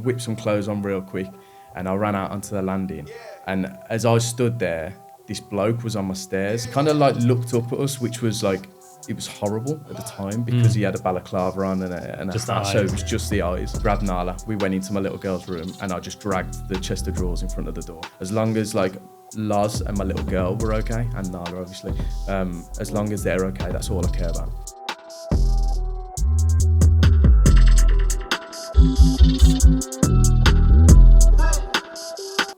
whipped some clothes on real quick, and I ran out onto the landing. And as I stood there, this bloke was on my stairs. He kind of like looked up at us, which was like, it was horrible at the time because he had a balaclava on and a hat, so it was just the eyes. Grabbed Nala, we went into my little girl's room, and I just dragged the chest of drawers in front of the door. As long as like Loz and my little girl were okay, and Nala obviously, as long as they're okay, that's all I care about.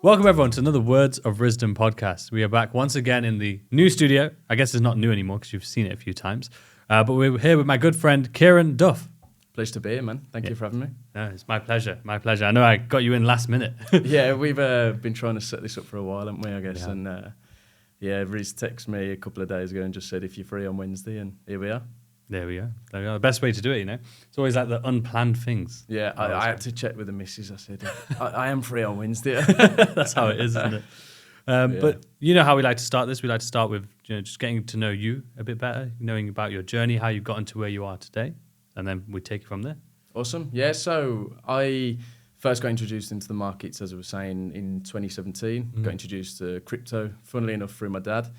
Welcome everyone to another Words of Rizdom podcast. We are back once again in the new studio. I guess it's not new anymore because you've seen it a few times. But we're here with my good friend Kieran Duff. Pleasure to be here, man. Thank you for having me. No, it's my pleasure. My pleasure. I know I got you in last minute. Yeah, we've been trying to set this up for a while, haven't we, I guess. Yeah. And Riz texted me a couple of days ago and just said, if you're free on Wednesday, and here we are. There we are. The best way to do it, you know. It's always like the unplanned things. Yeah, I had to check with the missus. I said, I am free on Wednesday. That's how it is, isn't it? But you know how we like to start this? We like to start with just getting to know you a bit better, knowing about your journey, how you've gotten to where you are today, and then we take it from there. Awesome. Yeah, so I first got introduced into the markets, as I was saying, in 2017. Got introduced to crypto, funnily enough, through my dad.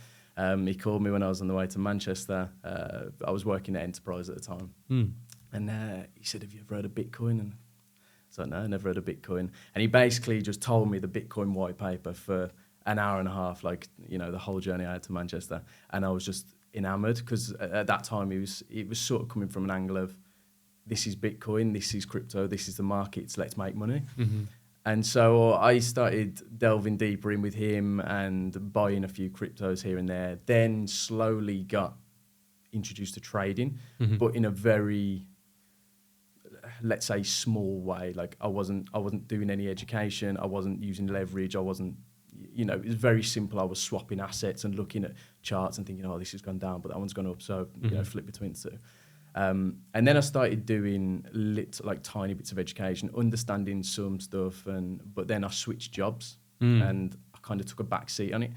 He called me when I was on the way to Manchester. I was working at Enterprise at the time. And he said, have you ever heard of Bitcoin? And I was like, no, I never heard of Bitcoin. And he basically just told me the Bitcoin white paper for an hour and a half, like, you know, the whole journey I had to Manchester. And I was just enamored because at that time it was sort of coming from an angle of, this is Bitcoin, this is crypto, this is the markets, let's make money. And so I started delving deeper in with him and buying a few cryptos here and there, then slowly got introduced to trading, but in a very, let's say, small way. Like I wasn't doing any education, I wasn't using leverage, I wasn't, you know, it was very simple. I was swapping assets and looking at charts and thinking, oh, this has gone down, but that one's gone up, so you know, flip between the two. And then I started doing like tiny bits of education, understanding some stuff, but then I switched jobs and I kind of took a back seat on it.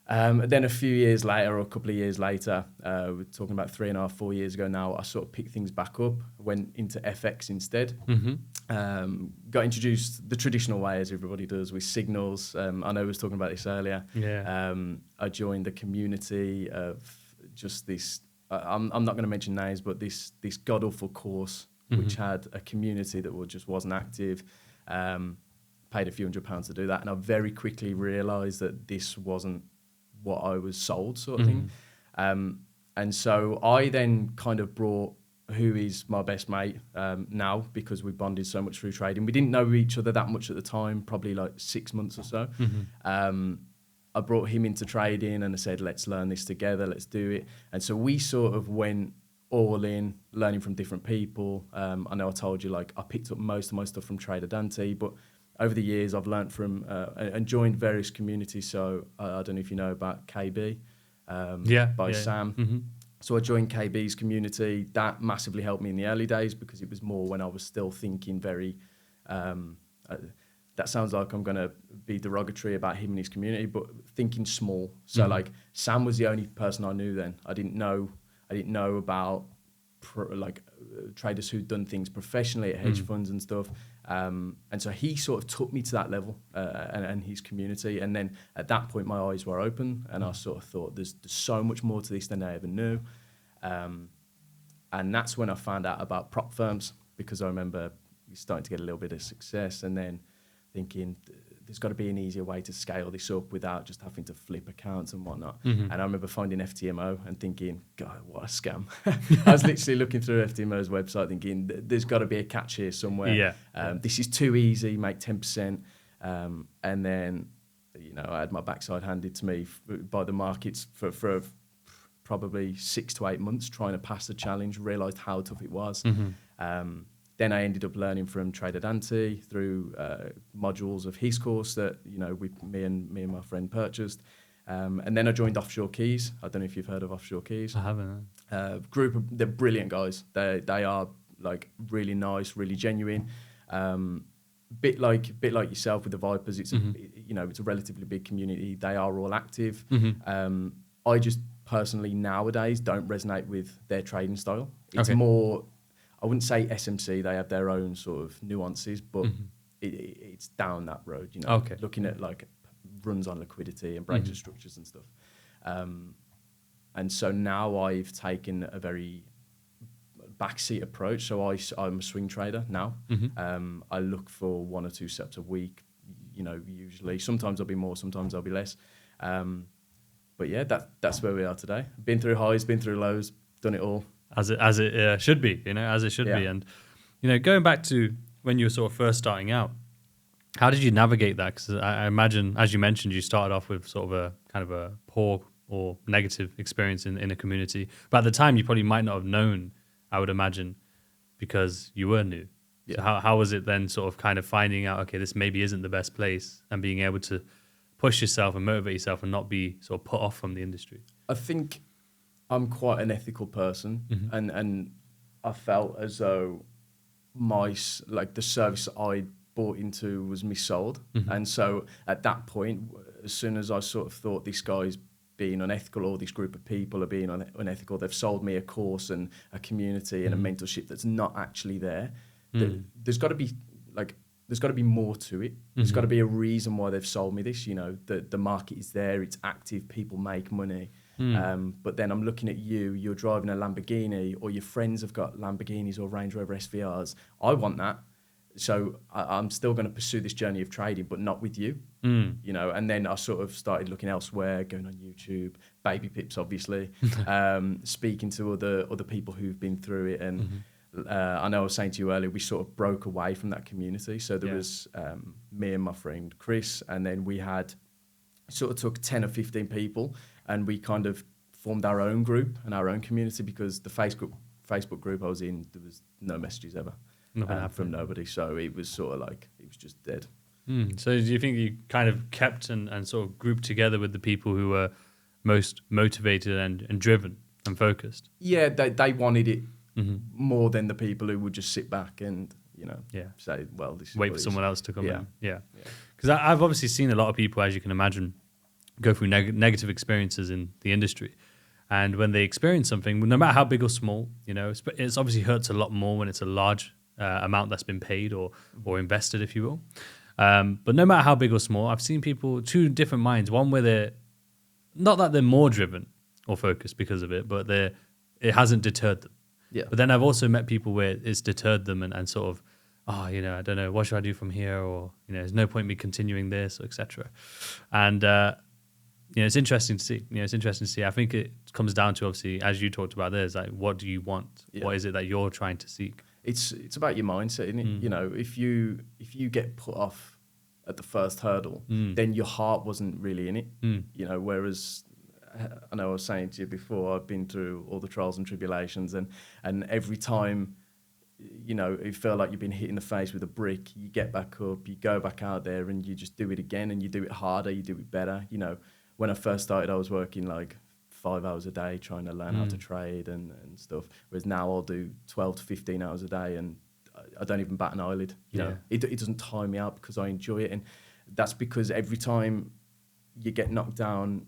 Then a few years later, or a couple of years later, we're talking about 3.5, 4 years ago now, I sort of picked things back up, went into FX instead, got introduced the traditional way, as everybody does, with signals. I know I was talking about this earlier. I joined the community of just this, I'm not going to mention names, but this god-awful course, which had a community that just wasn't active, paid a few £100s to do that. And I very quickly realised that this wasn't what I was sold, sort of thing. And so I then kind of brought who is my best mate now, because we bonded so much through trading. We didn't know each other that much at the time, probably like 6 months or so. I brought him into trading and I said, let's learn this together, let's do it. And so we sort of went all in, learning from different people. I know I told you, like, I picked up most of my stuff from TradeZella, but over the years I've learned from and joined various communities. So I don't know if you know about KB by Sam. So I joined KB's community. That massively helped me in the early days because it was more when I was still thinking very... that sounds like I'm going to be derogatory about him and his community, but thinking small. So like Sam was the only person I knew then. I didn't know about traders who'd done things professionally at hedge funds and stuff. And so he sort of took me to that level and his community. And then at that point, my eyes were open and I sort of thought there's so much more to this than I ever knew. And that's when I found out about prop firms, because I remember starting to get a little bit of success and then thinking there's got to be an easier way to scale this up without just having to flip accounts and whatnot. And I remember finding FTMO and thinking, God, what a scam. I was literally looking through FTMO's website thinking, there's got to be a catch here somewhere. This is too easy, make 10%. And then, you know, I had my backside handed to me by the markets for probably 6 to 8 months trying to pass the challenge, realised how tough it was. Then I ended up learning from TradeZella through modules of his course that, you know, me and my friend purchased. And then I joined Offshore Keys. I don't know if you've heard of Offshore Keys. I haven't. They're brilliant guys. They are like really nice, really genuine. Bit like yourself with the Vipers. It's it's a relatively big community. They are all active. I just personally nowadays don't resonate with their trading style. It's more. I wouldn't say SMC, they have their own sort of nuances, but it's down that road, you know, looking at like runs on liquidity and breaks of structures and stuff. And so now I've taken a very backseat approach. So I'm a swing trader now. I look for 1 or 2 setups a week, you know, usually. Sometimes I'll be more, sometimes I'll be less. But yeah, that's where we are today. Been through highs, been through lows, done it all. As it should be, you know, as it should be. And, you know, going back to when you were sort of first starting out, how did you navigate that? Because I imagine, as you mentioned, you started off with sort of a kind of a poor or negative experience in a community. But at the time, you probably might not have known, I would imagine, because you were new. Yeah. So how was it then sort of kind of finding out, okay, this maybe isn't the best place, and being able to push yourself and motivate yourself and not be sort of put off from the industry? I think I'm quite an ethical person, and I felt as though the service I bought into was missold. And so at that point, as soon as I sort of thought this guy's being unethical, or this group of people are being unethical, they've sold me a course and a community and a mentorship that's not actually there. There's got to be more to it. There's got to be a reason why they've sold me this. You know, the market is there, it's active, people make money. But then I'm looking at you're driving a Lamborghini, or your friends have got Lamborghinis or Range Rover SVRs. I want that. So I'm still going to pursue this journey of trading, but not with you, you know. And then I sort of started looking elsewhere, going on YouTube, Baby Pips, obviously, speaking to other people who've been through it. And I know I was saying to you earlier, we sort of broke away from that community. So there was me and my friend Chris, and then we had sort of took 10 or 15 people, and we kind of formed our own group and our own community, because the Facebook group I was in, there was no messages ever. From nobody, so it was sort of like it was just dead. So do you think you kind of kept and sort of grouped together with the people who were most motivated and driven and focused? Yeah, they wanted it more than the people who would just sit back and, you know, say, well, this is wait for someone else to come in. Yeah. Because I've obviously seen a lot of people, as you can imagine, go through negative experiences in the industry. And when they experience something, no matter how big or small, you know, it's obviously hurts a lot more when it's a large amount that's been paid or invested, if you will. But no matter how big or small, I've seen people, 2 different minds. One where they're, not that they're more driven or focused because of it, but it hasn't deterred them. Yeah. But then I've also met people where it's deterred them and sort of, you know, I don't know, what should I do from here? Or, you know, there's no point in me continuing this, etc. And, you know, it's interesting to see. I think it comes down to, obviously, as you talked about, there's like, what do you want? Yeah. What is it that you're trying to seek? It's about your mindset, isn't it? You know, if you get put off at the first hurdle, then your heart wasn't really in it. You know, whereas I know I was saying to you before, I've been through all the trials and tribulations, and every time, you know, it felt like you've been hit in the face with a brick, you get back up, you go back out there, and you just do it again, and you do it harder, you do it better. You know, when I first started, I was working like 5 hours a day trying to learn how to trade and stuff, whereas now I'll do 12 to 15 hours a day, and I don't even bat an eyelid. You know, it doesn't tire me out because I enjoy it, and that's because every time you get knocked down,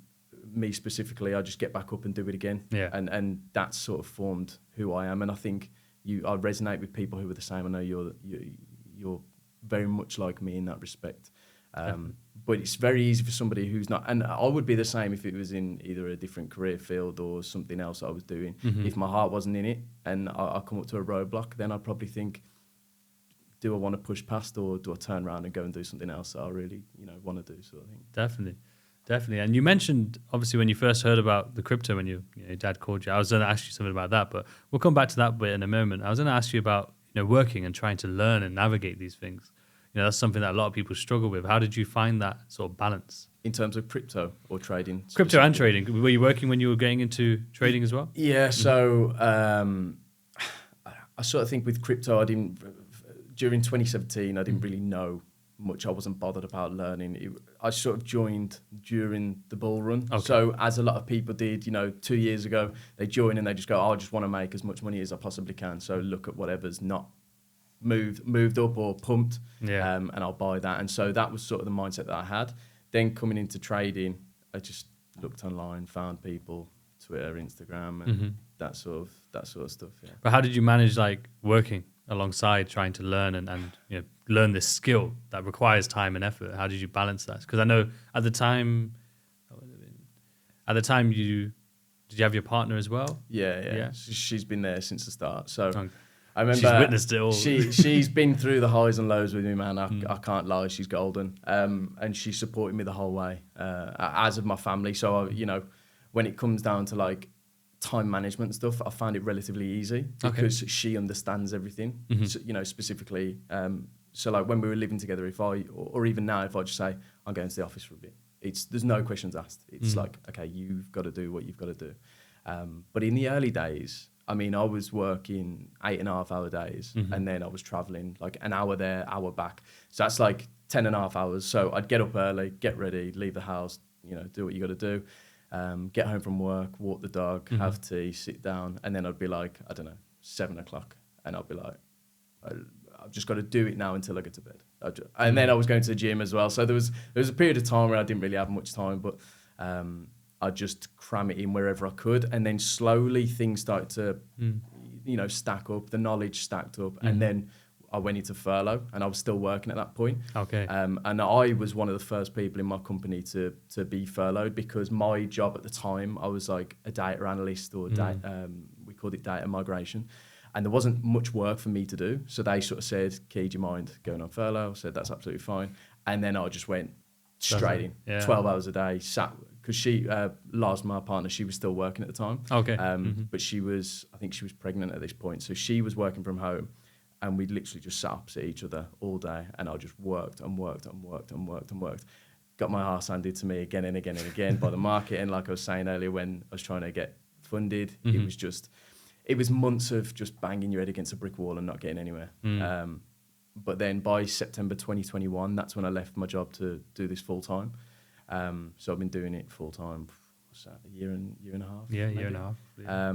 me specifically, I just get back up and do it again. And that's sort of formed who I am, and I think I resonate with people who are the same. I know you're very much like me in that respect. But it's very easy for somebody who's not, and I would be the same if it was in either a different career field or something else I was doing. If my heart wasn't in it and I come up to a roadblock, then I'd probably think, do I want to push past, or do I turn around and go and do something else that I really, you know, want to do, sort of thing. Definitely. And you mentioned, obviously, when you first heard about the crypto, when your dad called you, I was going to ask you something about that, but we'll come back to that bit in a moment. I was going to ask you about, you know, working and trying to learn and navigate these things. You know, that's something that a lot of people struggle with. How did you find that sort of balance? In terms of crypto or trading? Crypto and trading. Were you working when you were getting into trading as well? Yeah, so I sort of think with crypto, during 2017, I didn't really know much. I wasn't bothered about learning. I sort of joined during the bull run. Okay. So as a lot of people did, you know, 2 years ago, they join and they just go, I just want to make as much money as I possibly can. So look at whatever's not moved up or pumped, and I'll buy that. And so that was sort of the mindset that I had. Then coming into trading, I just looked online, found people, Twitter, Instagram, and that sort of stuff. Yeah. But how did you manage like working alongside trying to learn and learn this skill that requires time and effort? How did you balance that? Because I know at the time did you have your partner as well? Yeah. She's been there since the start. So I remember she's witnessed it all. She's been through the highs and lows with me, man. I can't lie, she's golden. And she supported me the whole way, as of my family. So when it comes down to like time management stuff, I find it relatively easy because she understands everything. So, specifically. So like when we were living together, if I or even now, if I just say I'm going to the office for a bit, there's no questions asked. It's like, okay, you've got to do what you've got to do. But in the early days, I mean, I was working 8.5-hour days, and then I was traveling like an hour there, hour back. So that's like 10.5 hours. So I'd get up early, get ready, leave the house, do what you got to do. Get home from work, walk the dog, have tea, sit down, and then I'd be like, I don't know, 7 o'clock, and I'd be like, I've just got to do it now until I get to bed. And then I was going to the gym as well. So there was a period of time where I didn't really have much time, but I'd just cram it in wherever I could. And then slowly things started to, stack up. The knowledge stacked up. And then I went into furlough, and I was still working at that point. Okay. And I was one of the first people in my company to be furloughed because my job at the time, I was like a data analyst or we called it data migration. And there wasn't much work for me to do. So they sort of said, Key, do you mind going on furlough? I said, that's absolutely fine. And then I just went straight in, 12 hours a day, sat, because she, Lars, my partner, she was still working at the time. Okay. But I think she was pregnant at this point. So she was working from home, and we literally just sat opposite each other all day. And I just worked and worked and worked and worked and worked. Got my arse handed to me again and again and again by the market. And like I was saying earlier, when I was trying to get funded, it was months of just banging your head against a brick wall and not getting anywhere. But then by September 2021, that's when I left my job to do this full time. So I've been doing it full time, what's that, a year and a half? Yeah, maybe? Year and a half. Yeah.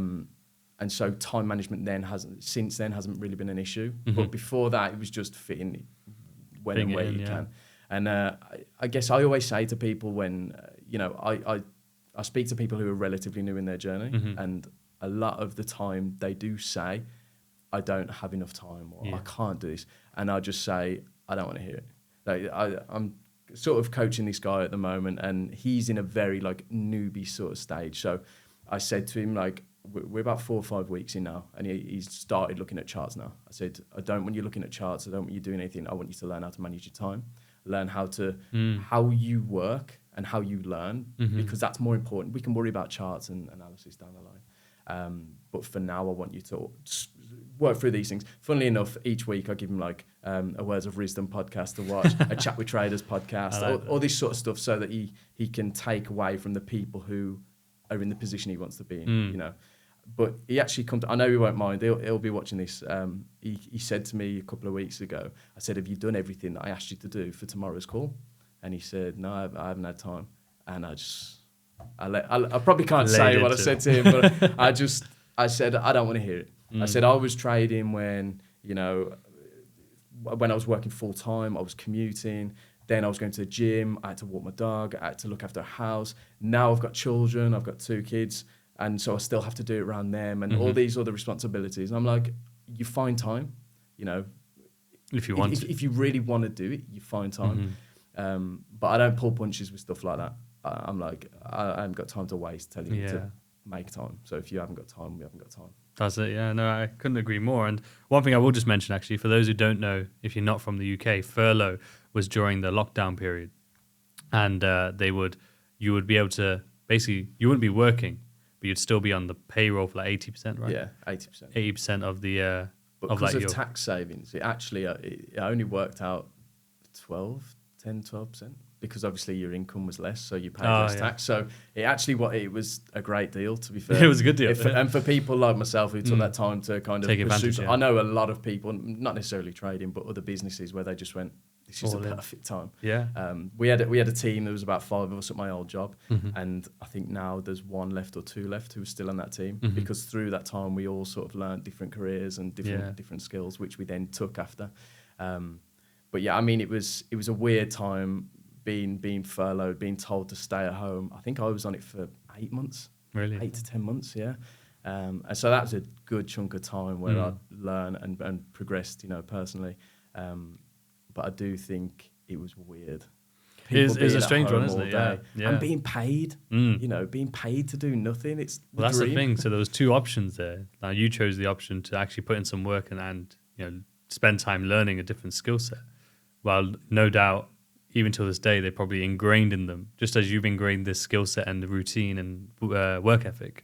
And so time management hasn't really been an issue. But before that, it was just fitting when and where you can. And I guess I always say to people when, I speak to people who are relatively new in their journey, and a lot of the time they do say, I don't have enough time, or I can't do this. And I just say, I don't want to hear it. Like, I'm sort of coaching this guy at the moment, and he's in a very like newbie sort of stage. So I said to him, like, we're about 4 or 5 weeks in now, and he's started looking at charts now. I said, I don't want you looking at charts. I don't want you doing anything. I want you to learn how to manage your time, learn how you work and how you learn, because that's more important. We can worry about charts and analysis down the line. But for now, I want you to work through these things. Funnily enough, each week I give him like a Words of Rizdom podcast to watch, a Chat with Traders podcast, all this sort of stuff, so that he can take away from the people who are in the position he wants to be in, But he actually I know he won't mind, he'll be watching this. He said to me a couple of weeks ago, I said, have you done everything that I asked you to do for tomorrow's call? And he said, no, I haven't had time. And I probably can't say what I said to him, but I said, I don't want to hear it. I said, I was trading when I was working full time, I was commuting, then I was going to the gym, I had to walk my dog, I had to look after a house. Now I've got children, I've got 2 kids, and so I still have to do it around them and all these other responsibilities. And I'm like, you find time, if you want if you really want to do it, you find time. But I don't pull punches with stuff like that. I'm like, I haven't got time to waste telling you to make time. So if you haven't got time, we haven't got time. That's it. Yeah, no, I couldn't agree more. And one thing I will just mention, actually, for those who don't know, if you're not from the UK, furlough was during the lockdown period, and you would be able to basically, you wouldn't be working, but you'd still be on the payroll for like 80%, right? Yeah, 80%. 80% of the but because of tax savings, it actually it only worked out 10-12%. Because obviously your income was less, so you paid less tax. So it was a great deal, to be fair. It was a good deal. And for people like myself who took that time to kind of take advantage. I know a lot of people, not necessarily trading, but other businesses where they just went, this is the perfect time. Yeah. We had a team. There was about 5 of us at my old job, and I think now there's 1 left or 2 left who are still on that team, because through that time we all sort of learned different careers and different skills, which we then took after. But yeah, I mean, it was a weird time. Being furloughed, being told to stay at home. I think I was on it for 8 months. Really? 8 to 10 months, yeah. And so that was a good chunk of time where I learned and progressed, personally. But I do think it was weird. It's a strange one, isn't it? Yeah. And being paid, being paid to do nothing. It's that's the thing. So there was two options there. Now you chose the option to actually put in some work and spend time learning a different skill set. Well, no doubt, even till this day, they're probably ingrained in them, just as you've ingrained this skill set and the routine and work ethic.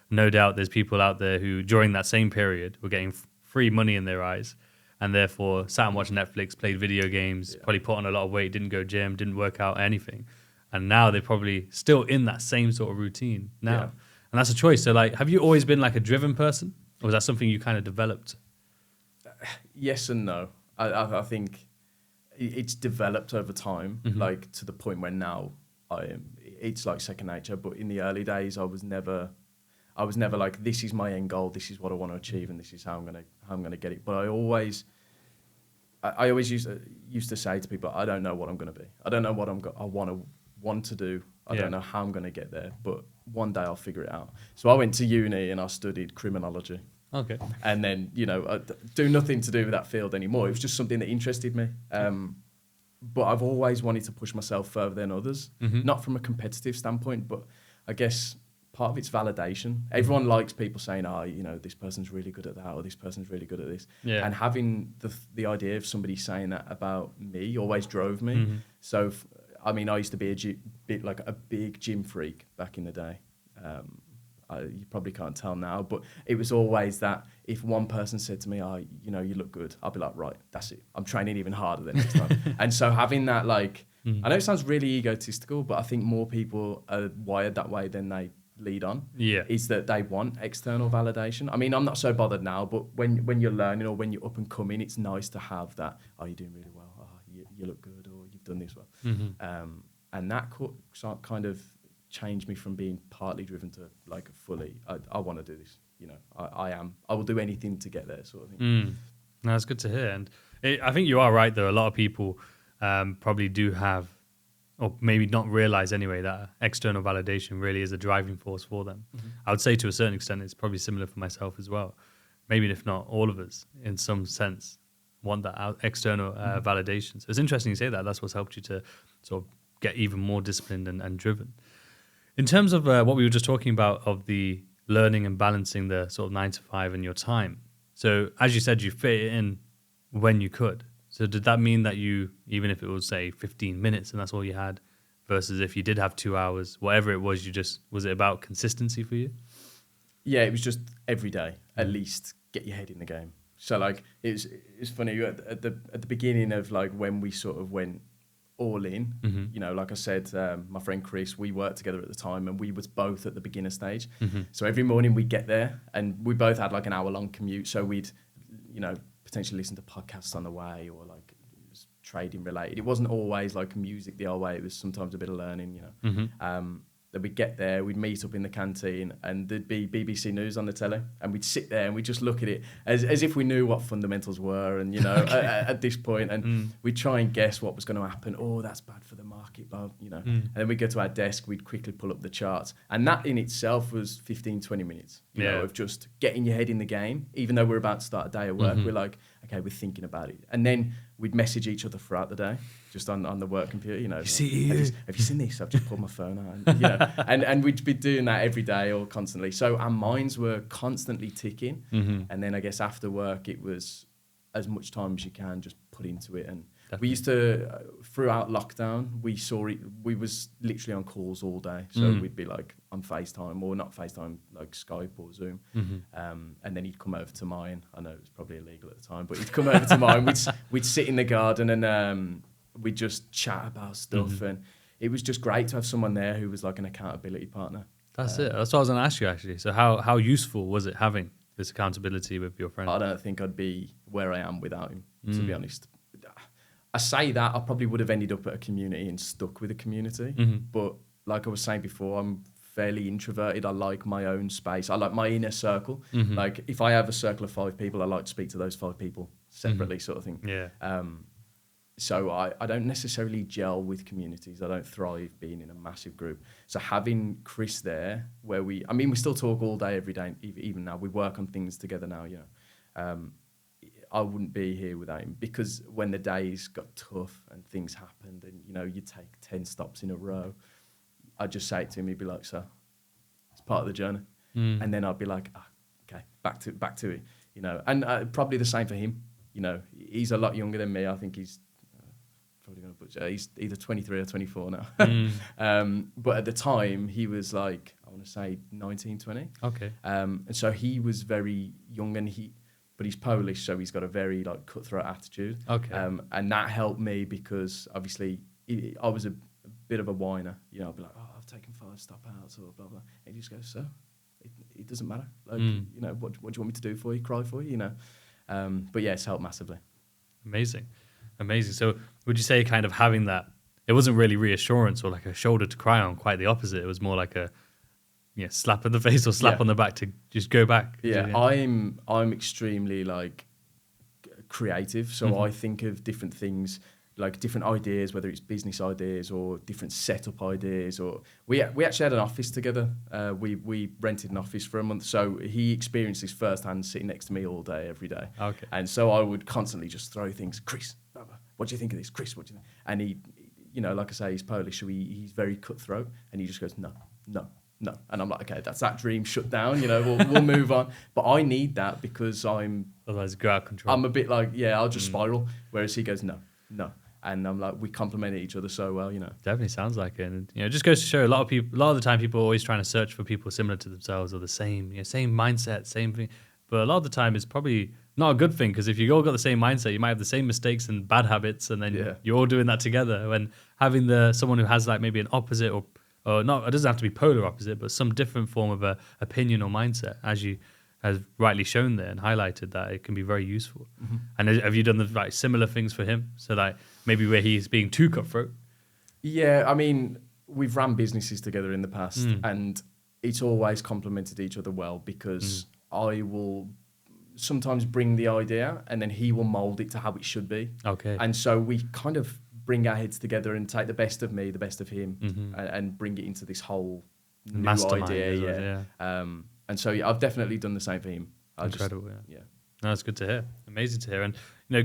No doubt there's people out there who, during that same period, were getting free money in their eyes and therefore sat and watched Netflix, played video games, probably put on a lot of weight, didn't go gym, didn't work out, anything. And now they're probably still in that same sort of routine now. Yeah. And that's a choice. So, have you always been like a driven person? Or was that something you kind of developed? Yes and no. I think it's developed over time, to the point where now it's like second nature. But in the early days, I was never like, this is my end goal, this is what I want to achieve, and this is how I'm gonna get it. But I always used to say to people, I don't know what I'm gonna be. I don't know what I want to do. I don't know how I'm gonna get there, but one day I'll figure it out. So I went to uni and I studied criminology. Okay. And then I do nothing to do with that field anymore. It was just something that interested me. But I've always wanted to push myself further than others, not from a competitive standpoint, but I guess part of it's validation. Everyone likes people saying, this person's really good at that, or this person's really good at this. Yeah. And having the idea of somebody saying that about me always drove me. So, I used to be a big gym freak back in the day. You probably can't tell now, but it was always that if one person said to me, you look good, I'll be like, right, that's it. I'm training even harder the next time. And so having that, I know it sounds really egotistical, but I think more people are wired that way than they lead on. Yeah. Is that they want external validation. I'm not so bothered now, but when you're learning or when you're up and coming, it's nice to have that, you're doing really well, you look good, or you've done this well. And that kind of changed me from being partly driven to fully, I want to do this. I will do anything to get there, sort of thing. No, that's good to hear. And I think you are right, though. A lot of people probably do have, or maybe not realize anyway, that external validation really is a driving force for them. I would say to a certain extent it's probably similar for myself as well. Maybe if not all of us, in some sense, want that external validation. So it's interesting you say that. That's what's helped you to sort of get even more disciplined and driven. In terms of what we were just talking about, of the learning and balancing the sort of 9 to 5 and your time. So as you said, you fit it in when you could. So did that mean that you, even if it was, say, 15 minutes and that's all you had, versus if you did have 2 hours, whatever it was, was it about consistency for you? Yeah, it was just every day, at least get your head in the game. So it's funny at the beginning of when we sort of went all in, like I said, my friend Chris, we worked together at the time and we was both at the beginner stage. So every morning we'd get there and we both had an hour-long commute. So we'd, potentially listen to podcasts on the way, or it was trading related. It wasn't always music the old way. It was sometimes a bit of learning, Then we'd get there, we'd meet up in the canteen, and there'd be BBC News on the telly, and we'd sit there and we'd just look at it as if we knew what fundamentals were, and at this point, and we'd try and guess what was going to happen. Oh, that's bad for the market, And then we'd go to our desk, we'd quickly pull up the charts, and that in itself was 15, 20 minutes, of just getting your head in the game. Even though we're about to start a day of work, we're like, okay, we're thinking about it, and then we'd message each other throughout the day, just on the work computer, have you seen this? I've just pulled my phone out, and we'd be doing that every day or constantly. So our minds were constantly ticking, and then I guess after work it was as much time as you can just put into it. And we used to, throughout lockdown, we was literally on calls all day. So we'd be on FaceTime, or not FaceTime, Skype or Zoom. And then he'd come over to mine. I know it was probably illegal at the time, but he'd come over to mine. We'd sit in the garden and we'd just chat about stuff. And it was just great to have someone there who was an accountability partner. That's it. That's what I was going to ask you, actually. So how useful was it having this accountability with your friend? I don't think I'd be where I am without him, to be honest. I say that, I probably would have ended up at a community and stuck with a community. But like I was saying before, I'm fairly introverted. I like my own space. I like my inner circle. If I have a circle of 5 people, I like to speak to those 5 people separately, sort of thing. Yeah. So I don't necessarily gel with communities. I don't thrive being in a massive group. So having Chris there, where we still talk all day, every day, even now. We work on things together now, I wouldn't be here without him, because when the days got tough and things happened and, you take 10 stops in a row, I'd just say it to him, he'd be like, so, it's part of the journey. And then I'd be like, okay, back to it, And probably the same for him. He's a lot younger than me. I think he's probably going to butcher. He's either 23 or 24 now. But at the time, he was like, I want to say 19, 20. Okay. And so he was very young, but he's Polish, so he's got a very cutthroat attitude. Okay. And that helped me because obviously I was a bit of a whiner. I'd be like, oh, I've taken 5 stop outs or blah, blah. And he just goes, so it doesn't matter. What do you want me to do for you? Cry for you? But yeah, it's helped massively. Amazing. So would you say kind of having that, it wasn't really reassurance or like a shoulder to cry on, quite the opposite. It was more like a slap in the face or slap on the back to just go back. Yeah, I'm extremely creative. So I think of different things, like different ideas, whether it's business ideas or different setup ideas. Or we actually had an office together. We rented an office for a month. So he experienced this firsthand, sitting next to me all day, every day. Okay. And so I would constantly just throw things, Chris, what do you think of this? Chris, what do you think? And he, like I say, he's Polish, so he's very cutthroat, and he just goes, no. And I'm like, okay, that's that dream shut down, we'll move on. But I need that because otherwise go out of control. I'm a bit like, I'll just spiral. Whereas he goes, no. And I'm like, we complement each other so well, Definitely sounds like it. And, it just goes to show a lot of the time people are always trying to search for people similar to themselves or the same, same mindset, same thing. But a lot of the time it's probably not a good thing, because if you all got the same mindset, you might have the same mistakes and bad habits, and then you're all doing that together. When having someone who has maybe an opposite or not, it doesn't have to be polar opposite, but some different form of a opinion or mindset, as you has rightly shown there and highlighted, that it can be very useful. Mm-hmm. And have you done the similar things for him? So maybe where he's being too cutthroat? Yeah, we've run businesses together in the past, and it's always complemented each other well, because I will sometimes bring the idea and then he will mold it to how it should be. Okay. And so we kind of bring our heads together and take the best of me, the best of him, and bring it into this whole new idea. And so I've definitely done the same for him. Incredible. Yeah. No, that's good to hear. Amazing to hear. And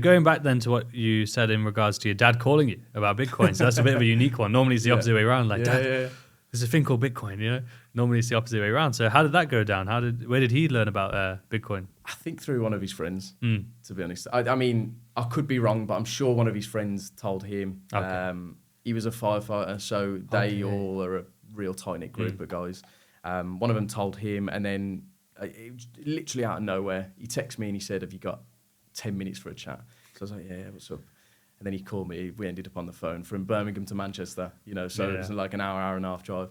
going back then to what you said in regards to your dad calling you about Bitcoin, so that's a bit of a unique one. Normally it's the opposite way around. Dad, there's a thing called Bitcoin. Normally it's the opposite way around. So how did that go down? Where did he learn about Bitcoin? I think through one of his friends. To be honest, I could be wrong, but I'm sure one of his friends told him. Okay. He was a firefighter, so they all are a real tight knit group of guys. One of them told him, and then literally out of nowhere, he texted me and he said, "Have you got 10 minutes for a chat?" So I was like, "Yeah, what's up?" And then he called me. We ended up on the phone from Birmingham to Manchester, so it was like an hour and a half drive.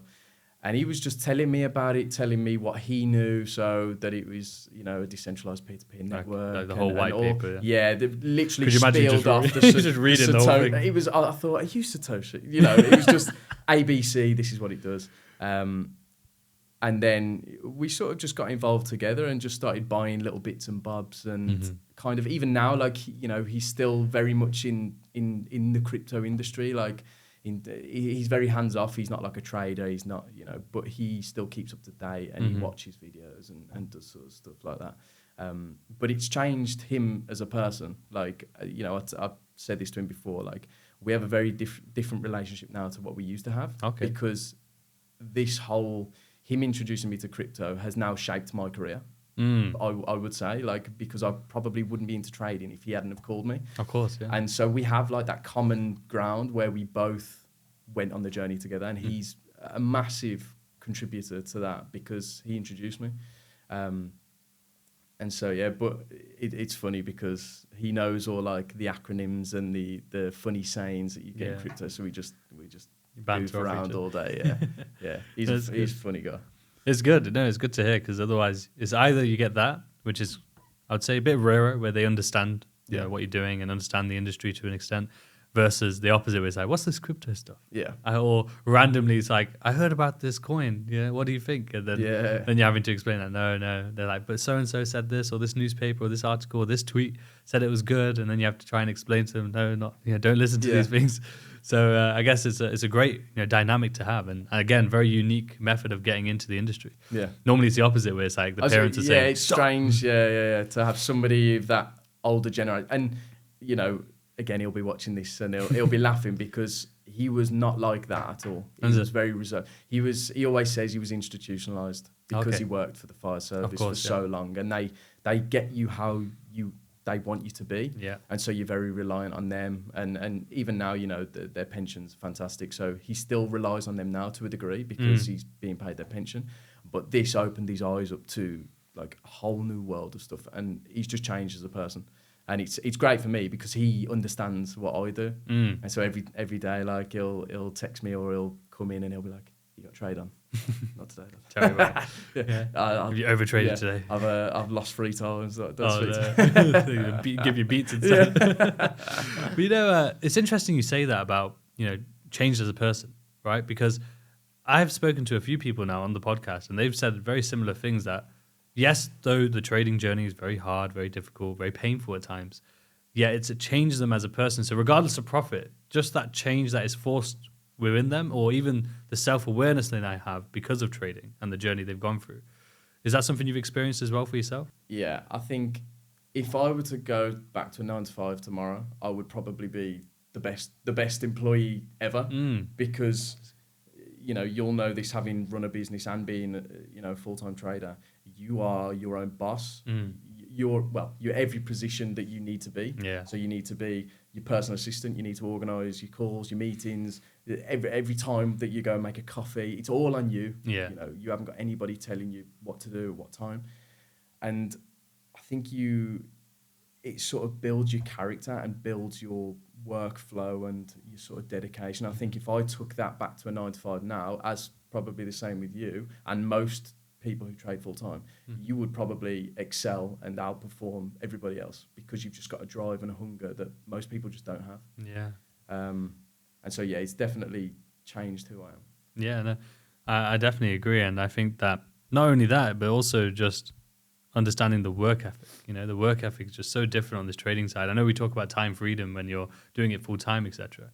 And he was just telling me about it, telling me what he knew, so that it was, a decentralized peer-to-peer network. Like the whole white paper. Yeah, they literally spilled off the just reading the whole thing. It was, I thought, are you Satoshi? It was just ABC, this is what it does. And then we sort of just got involved together and just started buying little bits and bobs, and kind of even now, he's still very much in the crypto industry. He's very hands off. He's not like a trader. He's not, but he still keeps up to date, and he watches videos and does sort of stuff like that. But it's changed him as a person. I've said this to him before. We have a very different relationship now to what we used to have. Okay. Because this whole him introducing me to crypto has now shaped my career. I would say, because I probably wouldn't be into trading if he hadn't have called me. Of course, yeah. And so we have that common ground where we both went on the journey together, and he's a massive contributor to that because he introduced me. And so, yeah, but it's funny because he knows all the acronyms and the funny sayings that you get in crypto. So we just goof around all day. Yeah. He's a funny guy. It's good. No, it's good to hear, because otherwise it's either you get that, which is, I would say, a bit rarer, where they understand what you're doing and understand the industry to an extent, versus the opposite, where it's like, what's this crypto stuff? Yeah. Or randomly, it's like, I heard about this coin. Yeah, what do you think? And then, then you're having to explain that. No. They're like, but so-and-so said this, or this newspaper, or this article, or this tweet said it was good. And then you have to try and explain to them, no, not, don't listen to these things. So I guess it's a great dynamic to have. And again, very unique method of getting into the industry. Yeah. Normally it's the opposite, where it's like the parents are saying, it's strange. Yeah. To have somebody of that older generation. And, again, he'll be watching this and he'll be laughing because he was not like that at all. He was very reserved. He always says he was institutionalized because he worked for the fire service for so long, and they get you how they want you to be. Yeah. And so you're very reliant on them. And even now, their pension's fantastic. So he still relies on them now to a degree because he's being paid their pension. But this opened his eyes up to like a whole new world of stuff, and he's just changed as a person. And it's great for me because he understands what I do. And so every day, like he'll text me or he'll come in and he'll be like, "You got trade on?" Not today. Tell me about it. Have you overtraded today? I've lost 3 times. Give you beats instead. But it's interesting you say that about changed as a person, right? Because I've spoken to a few people now on the podcast, and they've said very similar things that. Yes, though the trading journey is very hard, very difficult, very painful at times, it changes them as a person. So regardless of profit, just that change that is forced within them, or even the self-awareness that they have because of trading and the journey they've gone through. Is that something you've experienced as well for yourself? Yeah, I think if I were to go back to a 9 to 5 tomorrow, I would probably be the best employee ever because, you'll know this having run a business and being a full-time trader. You are your own boss. You're every position that you need to be. Yeah. So you need to be your personal assistant. You need to organise your calls, your meetings. Every time that you go and make a coffee, it's all on you. Yeah. You haven't got anybody telling you what to do at what time. And I think it sort of builds your character and builds your workflow and your sort of dedication. I think if I took that back to a 9 to 5 now, as probably the same with you and most people who trade full time, you would probably excel and outperform everybody else because you've just got a drive and a hunger that most people just don't have. Yeah. And so it's definitely changed who I am. Yeah, no, I definitely agree, and I think that not only that, but also just understanding the work ethic. The work ethic is just so different on this trading side. I know we talk about time freedom when you're doing it full time, etc.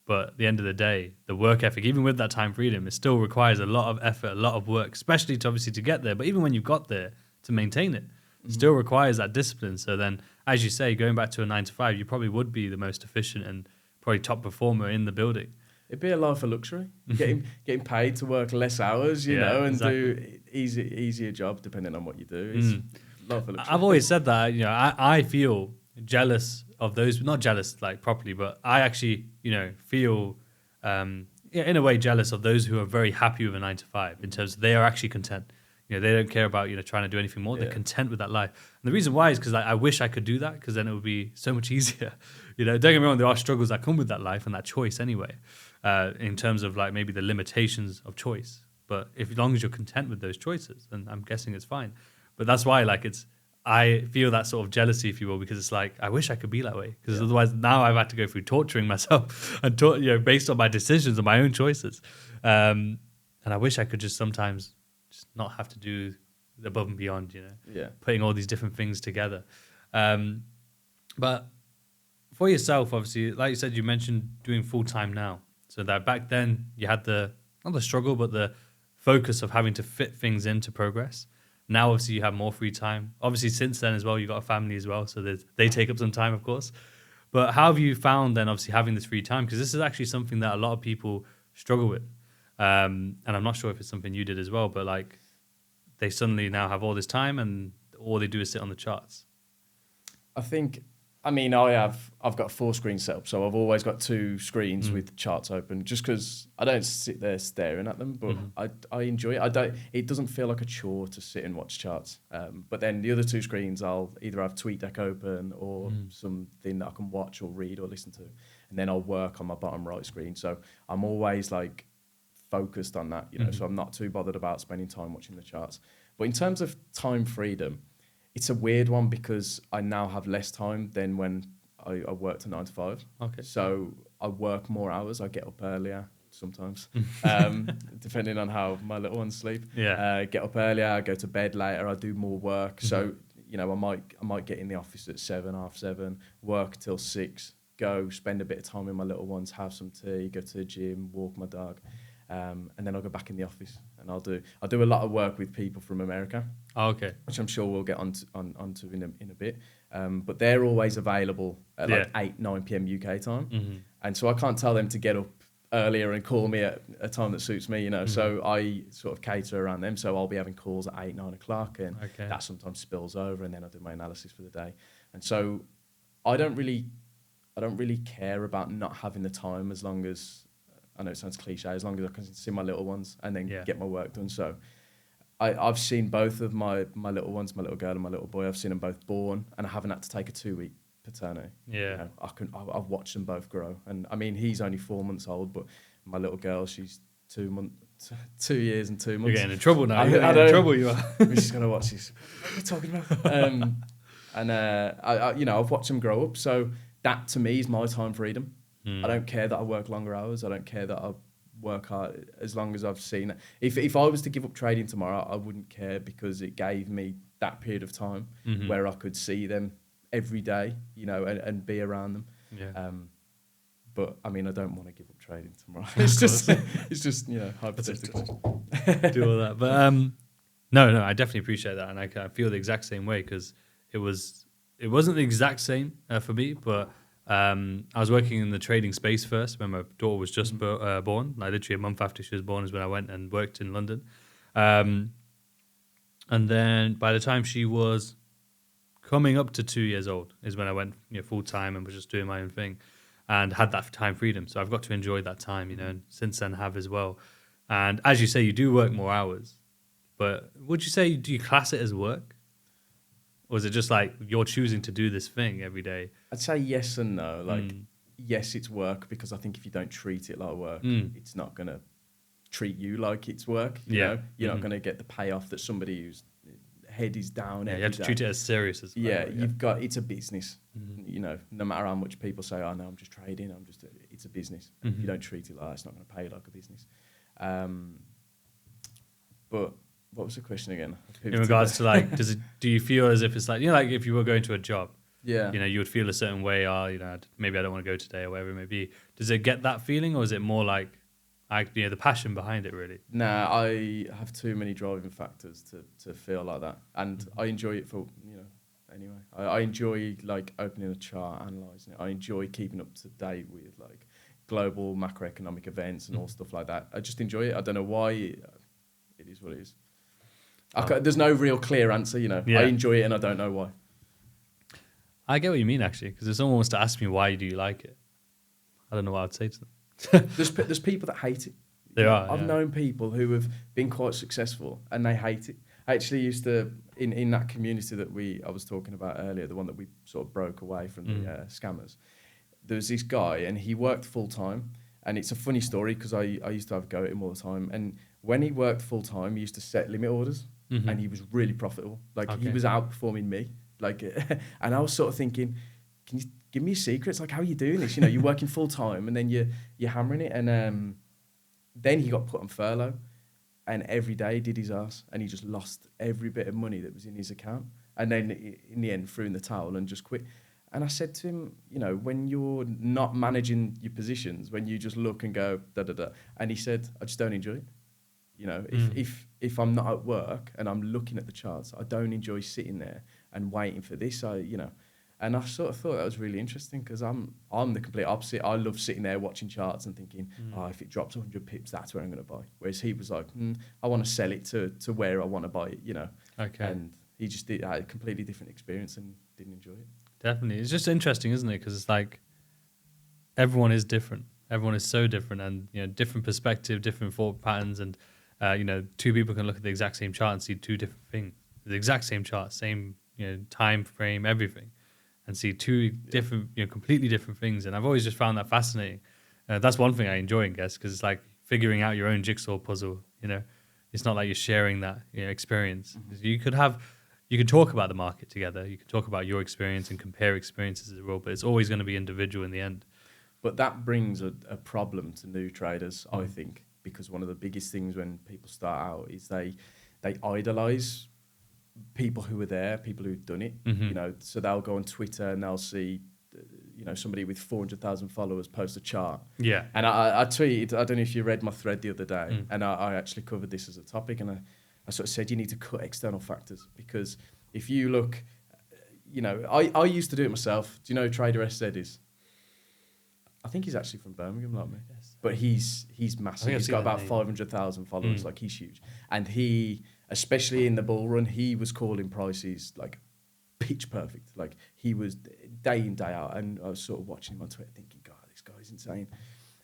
But at the end of the day, the work ethic, even with that time freedom, it still requires a lot of effort, a lot of work, especially to obviously to get there. But even when you've got there, to maintain it, still requires that discipline. So then, as you say, going back to a 9 to 5, you probably would be the most efficient and probably top performer in the building. It'd be a life of luxury, getting paid to work less hours, and do easier job depending on what you do. It's life of luxury. I've always said that. I feel jealous of those, not jealous like properly, but I actually feel in a way jealous of those who are very happy with a 9 to 5 in terms of they are actually content. They don't care about trying to do anything more. They're content with that life. And the reason why is because I wish I could do that, because then it would be so much easier. Don't get me wrong, there are struggles that come with that life and that choice anyway, in terms of like maybe the limitations of choice. But as long as you're content with those choices, then I'm guessing it's fine. But that's why I feel that sort of jealousy, if you will, because it's like I wish I could be that way. Because otherwise, now I've had to go through torturing myself and based on my decisions and my own choices. And I wish I could just sometimes just not have to do the above and beyond, putting all these different things together. But for yourself, obviously, like you said, you mentioned doing full time now. So that back then you had not the struggle, but the focus of having to fit things into progress. Now, obviously, you have more free time. Obviously, since then as well, you've got a family as well. So they take up some time, of course. But how have you found then, obviously, having this free time? Because this is actually something that a lot of people struggle with. And I'm not sure if it's something you did as well, but like they suddenly now have all this time and all they do is sit on the charts. I've got 4 screens set up, so I've always got 2 screens with charts open, just because I don't sit there staring at them, but I enjoy it. It doesn't feel like a chore to sit and watch charts. But then the other 2 screens, I'll either have TweetDeck open or something that I can watch or read or listen to, and then I'll work on my bottom right screen. So I'm always like focused on that, so I'm not too bothered about spending time watching the charts. But in terms of time freedom, it's a weird one because I now have less time than when I worked a 9 to 5. Okay. So I work more hours. I get up earlier sometimes, depending on how my little ones sleep. Yeah. Get up earlier, I go to bed later, I do more work. So, you know, I might get in the office at 7, half 7, work till 6, go spend a bit of time with my little ones, have some tea, go to the gym, walk my dog. And then I'll go back in the office and I do a lot of work with people from America. Oh, okay. Which I'm sure we'll get onto in a bit. But they're always available at like 8, 9 p.m. UK time. And so I can't tell them to get up earlier and call me at a time that suits me, you know. So I sort of cater around them. So I'll be having calls at 8, 9 o'clock, and that sometimes spills over, and then I do my analysis for the day. And so I don't really care about not having the time, as long as, I know it sounds cliche, as long as I can see my little ones and then get my work done. So I've seen both of my little ones, my little girl and my little boy. I've seen them both born, and I haven't had to take a 2-week paternity. Yeah. You know, I've watched them both grow. And I mean, he's only 4 months old, but my little girl, she's 2 years and 2 months. You're getting in trouble now. You're I getting in trouble, you are. She's going to watch this. What are you talking about? I you know, I've watched them grow up. So that to me is my time freedom. I don't care that I work longer hours. I don't care that I work hard, as long as I've seen it. If I was to give up trading tomorrow, I wouldn't care, because it gave me that period of time where I could see them every day, you know, and be around them. Yeah. But I mean, I don't want to give up trading tomorrow. It's just you know, hypothetical. Do all that, but no, I definitely appreciate that, and I feel the exact same way, because it wasn't the exact same for me, but I was working in the trading space first when my daughter was just born. Like literally a month after she was born is when I went and worked in London, and then by the time she was coming up to 2 years old is when I went, you know, full time and was just doing my own thing, and had that time freedom. So I've got to enjoy that time, you know, and since then have as well. And as you say, you do work more hours, but would you say, do you class it as work? Or is it just like you're choosing to do this thing every day? I'd say yes and no. Like, yes, it's work, because I think if you don't treat it like work, it's not going to treat you like it's work. You know? You're not going to get the payoff that somebody whose head is down. Yeah, you have to treat it as serious as well. Yeah, you've got, it's a business. You know, no matter how much people say, oh no, I'm just trading, it's a business. If you don't treat it like that, it's not going to pay you like a business. But what was the question again? In regards to like, do you feel as if it's like, you know, like if you were going to a job, you know, you would feel a certain way, you know, maybe I don't want to go today or whatever it may be. Does it get that feeling, or is it more like, you know, the passion behind it really? Nah, I have too many driving factors to feel like that. And I enjoy it for, you know, anyway. I enjoy like opening a chart, analysing it. I enjoy keeping up to date with like global macroeconomic events and all stuff like that. I just enjoy it. I don't know why. It is what it is. There's no real clear answer, you know. I enjoy it and I don't know why. I get what you mean, actually, because if someone wants to ask me why do you like it, I don't know what I'd say to them. There's people that hate it. I've known people who have been quite successful and they hate it. I actually used to, in that community that I was talking about earlier, the one that we sort of broke away from the scammers, there was this guy and he worked full time. And it's a funny story, because I used to have a go at him all the time. And when he worked full time, he used to set limit orders, and he was really profitable. Like he was outperforming me. Like, and I was sort of thinking, can you give me secrets? Like, how are you doing this? You know, you're working full time, and then you're hammering it. And then he got put on furlough, and every day did his ass, and he just lost every bit of money that was in his account. And then in the end, threw in the towel and just quit. And I said to him, you know, when you're not managing your positions, when you just look and go da da da, and he said, I just don't enjoy it. You know, if I'm not at work and I'm looking at the charts, I don't enjoy sitting there and waiting for this. You know, and I sort of thought that was really interesting, because I'm the complete opposite. I love sitting there watching charts and thinking, if it drops 100 pips, that's where I'm going to buy. Whereas he was like, I want to sell it to where I want to buy it. You know, and he just had a completely different experience and didn't enjoy it. Definitely. It's just interesting, isn't it? Because it's like everyone is different. Everyone is so different, and, you know, different perspective, different thought patterns. And, you know, two people can look at the exact same chart and see two different things. The exact same chart, same, you know, time frame, everything, and see two different, you know, completely different things. And I've always just found that fascinating. That's one thing I enjoy, I guess, because it's like figuring out your own jigsaw puzzle. You know, it's not like you're sharing that, you know, experience. You you can talk about the market together. You can talk about your experience and compare experiences as well, but it's always going to be individual in the end. But that brings a problem to new traders, I think, because one of the biggest things when people start out is they idolize people who are there, people who've done it. You know, so they'll go on Twitter and they'll see, you know, somebody with 400,000 followers post a chart. Yeah. And I tweeted, I don't know if you read my thread the other day, and I actually covered this as a topic, and I sort of said you need to cut external factors, because if you look, you know, I used to do it myself. Do you know who Trader SZ is? I think he's actually from Birmingham, like me. Yes. But he's massive. He's got about 500,000 followers. Like, he's huge. And he, especially in the bull run, he was calling prices like pitch perfect. Like, he was day in, day out. And I was sort of watching him on Twitter thinking, God, this guy's insane.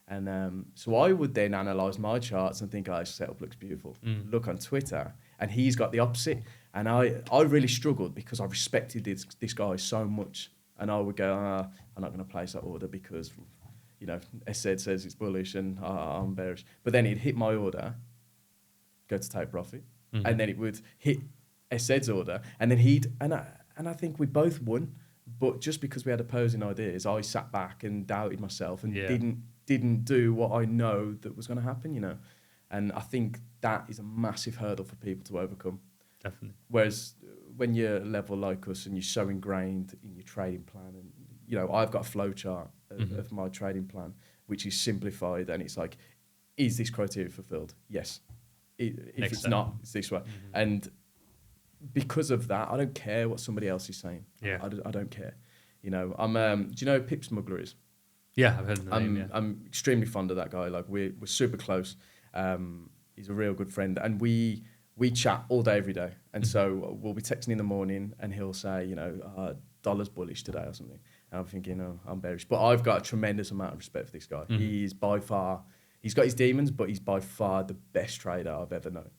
And so I would then analyse my charts and think, oh, his setup looks beautiful. Look on Twitter, and he's got the opposite. And I really struggled because I respected this guy so much. And I would go, I'm not going to place that order because, you know, SZ says it's bullish and I'm bearish. But then he'd hit my order, go to take profit, and then it would hit SZ's order, and then I think we both won. But just because we had opposing ideas, I sat back and doubted myself and didn't do what I know that was going to happen, you know. And I think that is a massive hurdle for people to overcome. Definitely. Whereas when you're level like us and you're so ingrained in your trading plan, and, you know, I've got a flow chart of my trading plan, which is simplified, and it's like, is this criteria fulfilled? Yes. If it's not, it's this way. And because of that, I don't care what somebody else is saying. Yeah. I don't care. You know, I'm. Do you know who Pip Smuggler is? Yeah, I've heard the name. Yeah. I'm extremely fond of that guy. Like, we're super close. He's a real good friend, and we chat all day, every day. And so we'll be texting in the morning, and he'll say, you know, dollar's bullish today or something. And I'm thinking, oh, I'm bearish. But I've got a tremendous amount of respect for this guy. He is by far, he's got his demons, but he's by far the best trader I've ever known.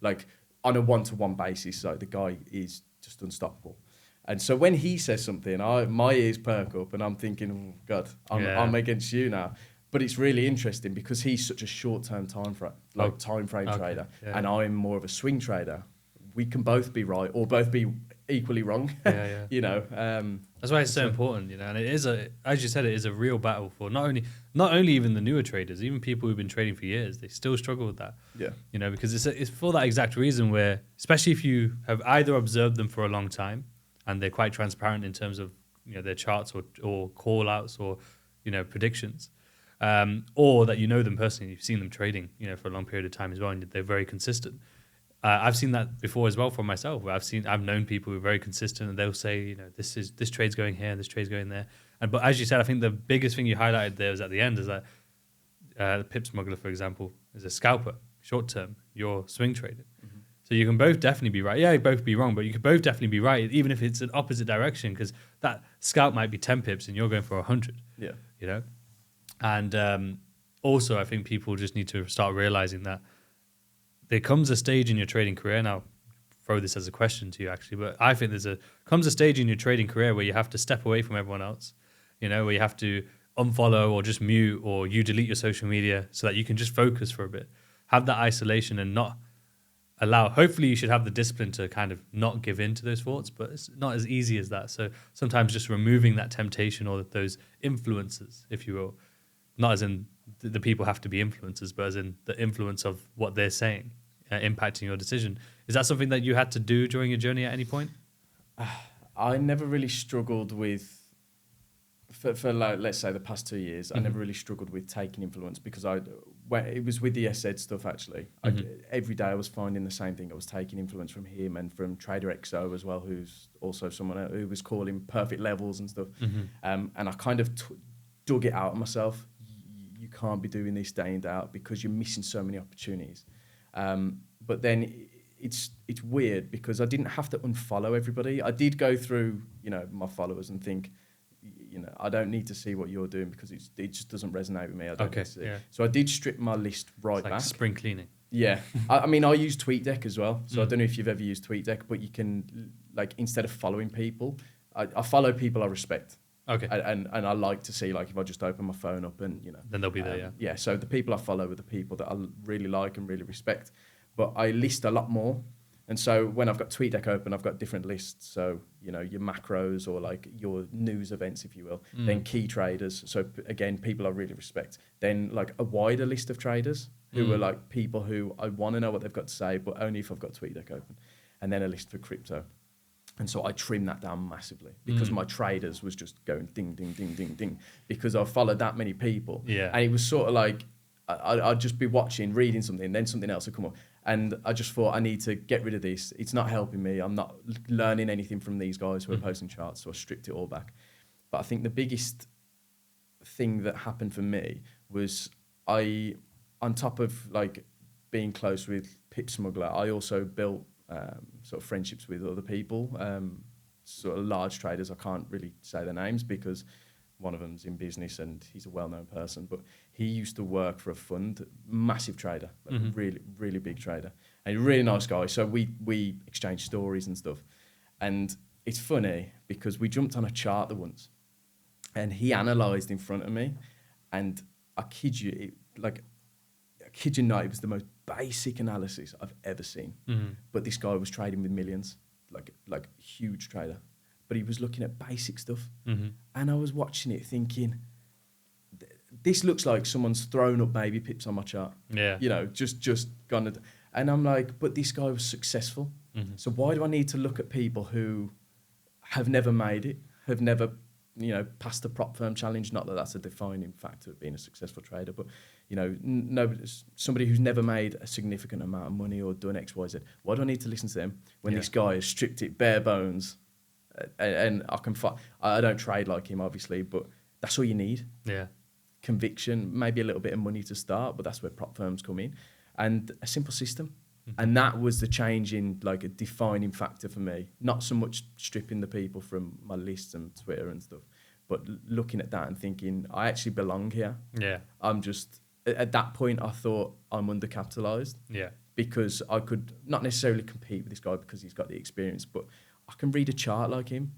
Like on a one-to-one basis, like, the guy is just unstoppable. And so when he says something, my ears perk up, and I'm thinking, oh, God, I'm against you now. But it's really interesting because he's such a short-term time frame trader, and I'm more of a swing trader. We can both be right or both be equally wrong. You know, that's why it's so important, you know. And it is as you said, it is a real battle for not only even the newer traders, even people who've been trading for years. They still struggle with that. Yeah, you know, because it's for that exact reason, where especially if you have either observed them for a long time and they're quite transparent in terms of, you know, their charts or call outs or, you know, predictions. Or that you know them personally, you've seen them trading, you know, for a long period of time as well, and they're very consistent. I've seen that before as well for myself, where I've known people who are very consistent, and they'll say, you know, this trade's going here, this trade's going there. But as you said, I think the biggest thing you highlighted there was at the end is that the Pip Smuggler, for example, is a scalper, short term. You're swing trading. So you can both definitely be right. Yeah, you both be wrong, but you could both definitely be right, even if it's an opposite direction, because that scalp might be 10 pips and you're going for 100. Yeah, you know. And also, I think people just need to start realizing that there comes a stage in your trading career. Now, throw this as a question to you, actually, but I think comes a stage in your trading career where you have to step away from everyone else, you know, where you have to unfollow or just mute, or you delete your social media so that you can just focus for a bit, have that isolation, and not allow. Hopefully, you should have the discipline to kind of not give in to those thoughts, but it's not as easy as that. So sometimes just removing that temptation or those influences, if you will. Not as in the people have to be influencers, but as in the influence of what they're saying impacting your decision. Is that something that you had to do during your journey at any point? I never really struggled with, for like, let's say the past 2 years, I never really struggled with taking influence, because it was with the SZ stuff, actually. Every day I was finding the same thing. I was taking influence from him and from Trader XO as well, who's also someone who was calling perfect levels and stuff. And I kind of dug it out of myself. You can't be doing this day in, day out, because you're missing so many opportunities. But then it's weird, because I didn't have to unfollow everybody. I did go through, you know, my followers and think, you know, I don't need to see what you're doing, because it just doesn't resonate with me. I don't need to see. So I did strip my list back. Spring cleaning. Yeah. I mean, I use TweetDeck as well. So I don't know if you've ever used TweetDeck, but you can, like, instead of following people, I follow people I respect. Okay. And I like to see, like, if I just open my phone up and, you know. Then they'll be there, yeah. Yeah, so the people I follow are the people that I really like and really respect. But I list a lot more. And so when I've got TweetDeck open, I've got different lists. So, you know, your macros or like your news events, if you will. Then key traders. So again, people I really respect. Then like a wider list of traders who are like people who I want to know what they've got to say, but only if I've got TweetDeck open. And then a list for crypto. And so I trimmed that down massively because my traders was just going ding, ding, ding, ding, ding, because I followed that many people. Yeah. And it was sort of like, I'd just be watching, reading something, then something else would come up. And I just thought, I need to get rid of this. It's not helping me. I'm not learning anything from these guys who are posting charts, so I stripped it all back. But I think the biggest thing that happened for me was on top of like being close with Pip Smuggler, I also built sort of friendships with other people, sort of large traders. I can't really say their names because one of them's in business and he's a well-known person, but he used to work for a fund, massive trader, like really, really big trader, and a really nice guy. So we exchanged stories and stuff. And it's funny because we jumped on a chart once and he analysed in front of me, and I kid you not, it was the most basic analysis I've ever seen. But this guy was trading with millions, like huge trader. But he was looking at basic stuff. And I was watching it thinking, this looks like someone's thrown up baby pips on my chart. Yeah. You know, just gone. And I'm like, but this guy was successful. So why do I need to look at people who have never made it, have never, you know, passed the prop firm challenge? Not that that's a defining factor of being a successful trader, but, you know, somebody who's never made a significant amount of money or done X, Y, Z. Why do I need to listen to them when this guy has stripped it bare bones? And I don't trade like him, obviously, but that's all you need. Yeah. Conviction, maybe a little bit of money to start, but that's where prop firms come in. And a simple system. And that was the change in like a defining factor for me. Not so much stripping the people from my lists and Twitter and stuff, but looking at that and thinking, I actually belong here. Yeah. I'm just, at that point, I thought I'm undercapitalized. Yeah. Because I could not necessarily compete with this guy because he's got the experience, but I can read a chart like him,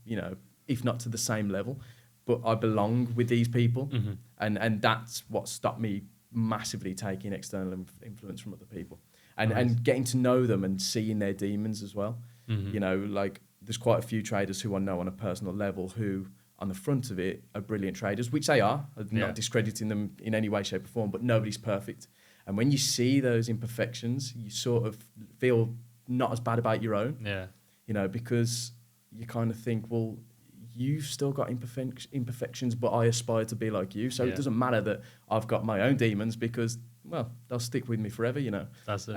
you know, if not to the same level, but I belong with these people. And that's what stopped me massively taking external influence from other people and getting to know them and seeing their demons as well. You know, like there's quite a few traders who I know on a personal level who on the front of it are brilliant traders, which they are. I'm not discrediting them in any way, shape or form, but nobody's perfect. And when you see those imperfections, you sort of feel not as bad about your own. Yeah. You know, because you kind of think, well, you've still got imperfections, but I aspire to be like you. So it doesn't matter that I've got my own demons because, well, they'll stick with me forever, you know. That's it.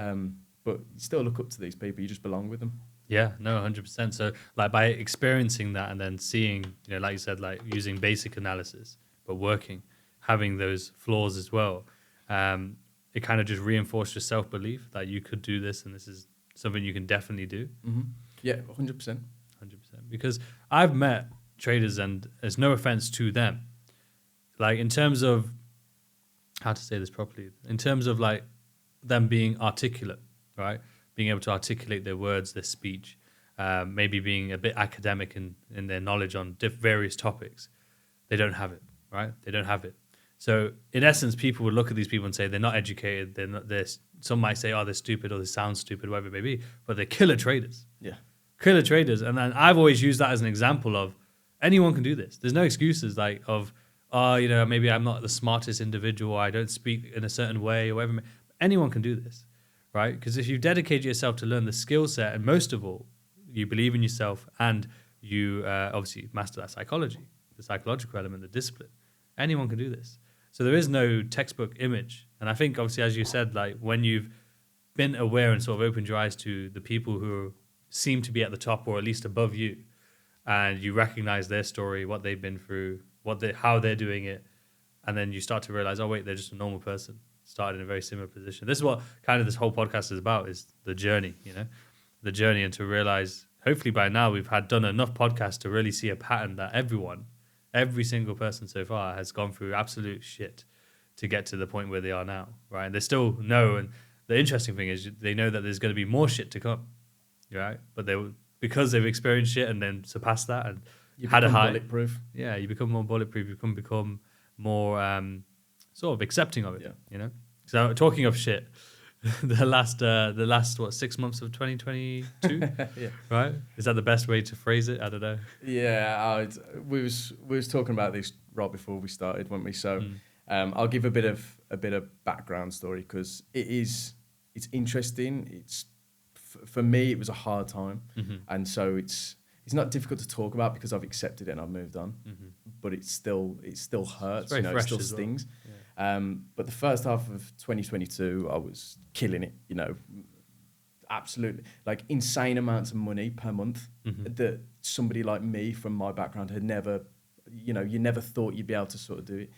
But you still look up to these people. You just belong with them. Yeah, no, 100%. So like by experiencing that and then seeing, you know, like you said, like using basic analysis, but working, having those flaws as well, it kind of just reinforced your self-belief that you could do this and this is something you can definitely do. Yeah, 100%. 100%. Because I've met traders, and there's no offense to them. Like in terms of, how to say this properly, in terms of like them being articulate, right? Being able to articulate their words, their speech, maybe being a bit academic in their knowledge on various topics. They don't have it, right? They don't have it. So in essence, people would look at these people and say they're not educated. Some might say, oh, they're stupid or they sound stupid, whatever it may be, but they're killer traders. Yeah. Killer traders. And then I've always used that as an example of anyone can do this. There's no excuses like of, oh, you know, maybe I'm not the smartest individual, I don't speak in a certain way or whatever. Anyone can do this, right? Because if you dedicate yourself to learn the skill set, and most of all, you believe in yourself and you obviously master that psychology, the psychological element, the discipline, anyone can do this. So there is no textbook image. And I think obviously, as you said, like when you've been aware and sort of opened your eyes to the people who seem to be at the top or at least above you, and you recognize their story, what they've been through, how they're doing it, and then you start to realize, oh wait, they're just a normal person, started in a very similar position. This is what kind of this whole podcast is about, is the journey, you know, the journey, and to realize, hopefully by now we've done enough podcasts to really see a pattern that every single person so far has gone through absolute shit to get to the point where they are now, right? And they still know, and the interesting thing is they know that there's going to be more shit to come, right? But because they've experienced shit and then surpassed that and you had a high bulletproof. Yeah, you become more bulletproof. You become more sort of accepting of it. Yeah. You know. So talking of shit, the last what 6 months of 2022, Yeah. right? Is that the best way to phrase it? I don't know. Yeah, we was talking about this right before we started, weren't we? So I'll give a bit of background story because it's interesting. It's for me it was a hard time, and so it's not difficult to talk about because I've accepted it and I've moved on. But it still hurts, very fresh it still as well. stings. But the first half of 2022, I was killing it. Absolutely, like insane amounts of money per month that somebody like me from my background had never, you never thought you'd be able to sort of do it.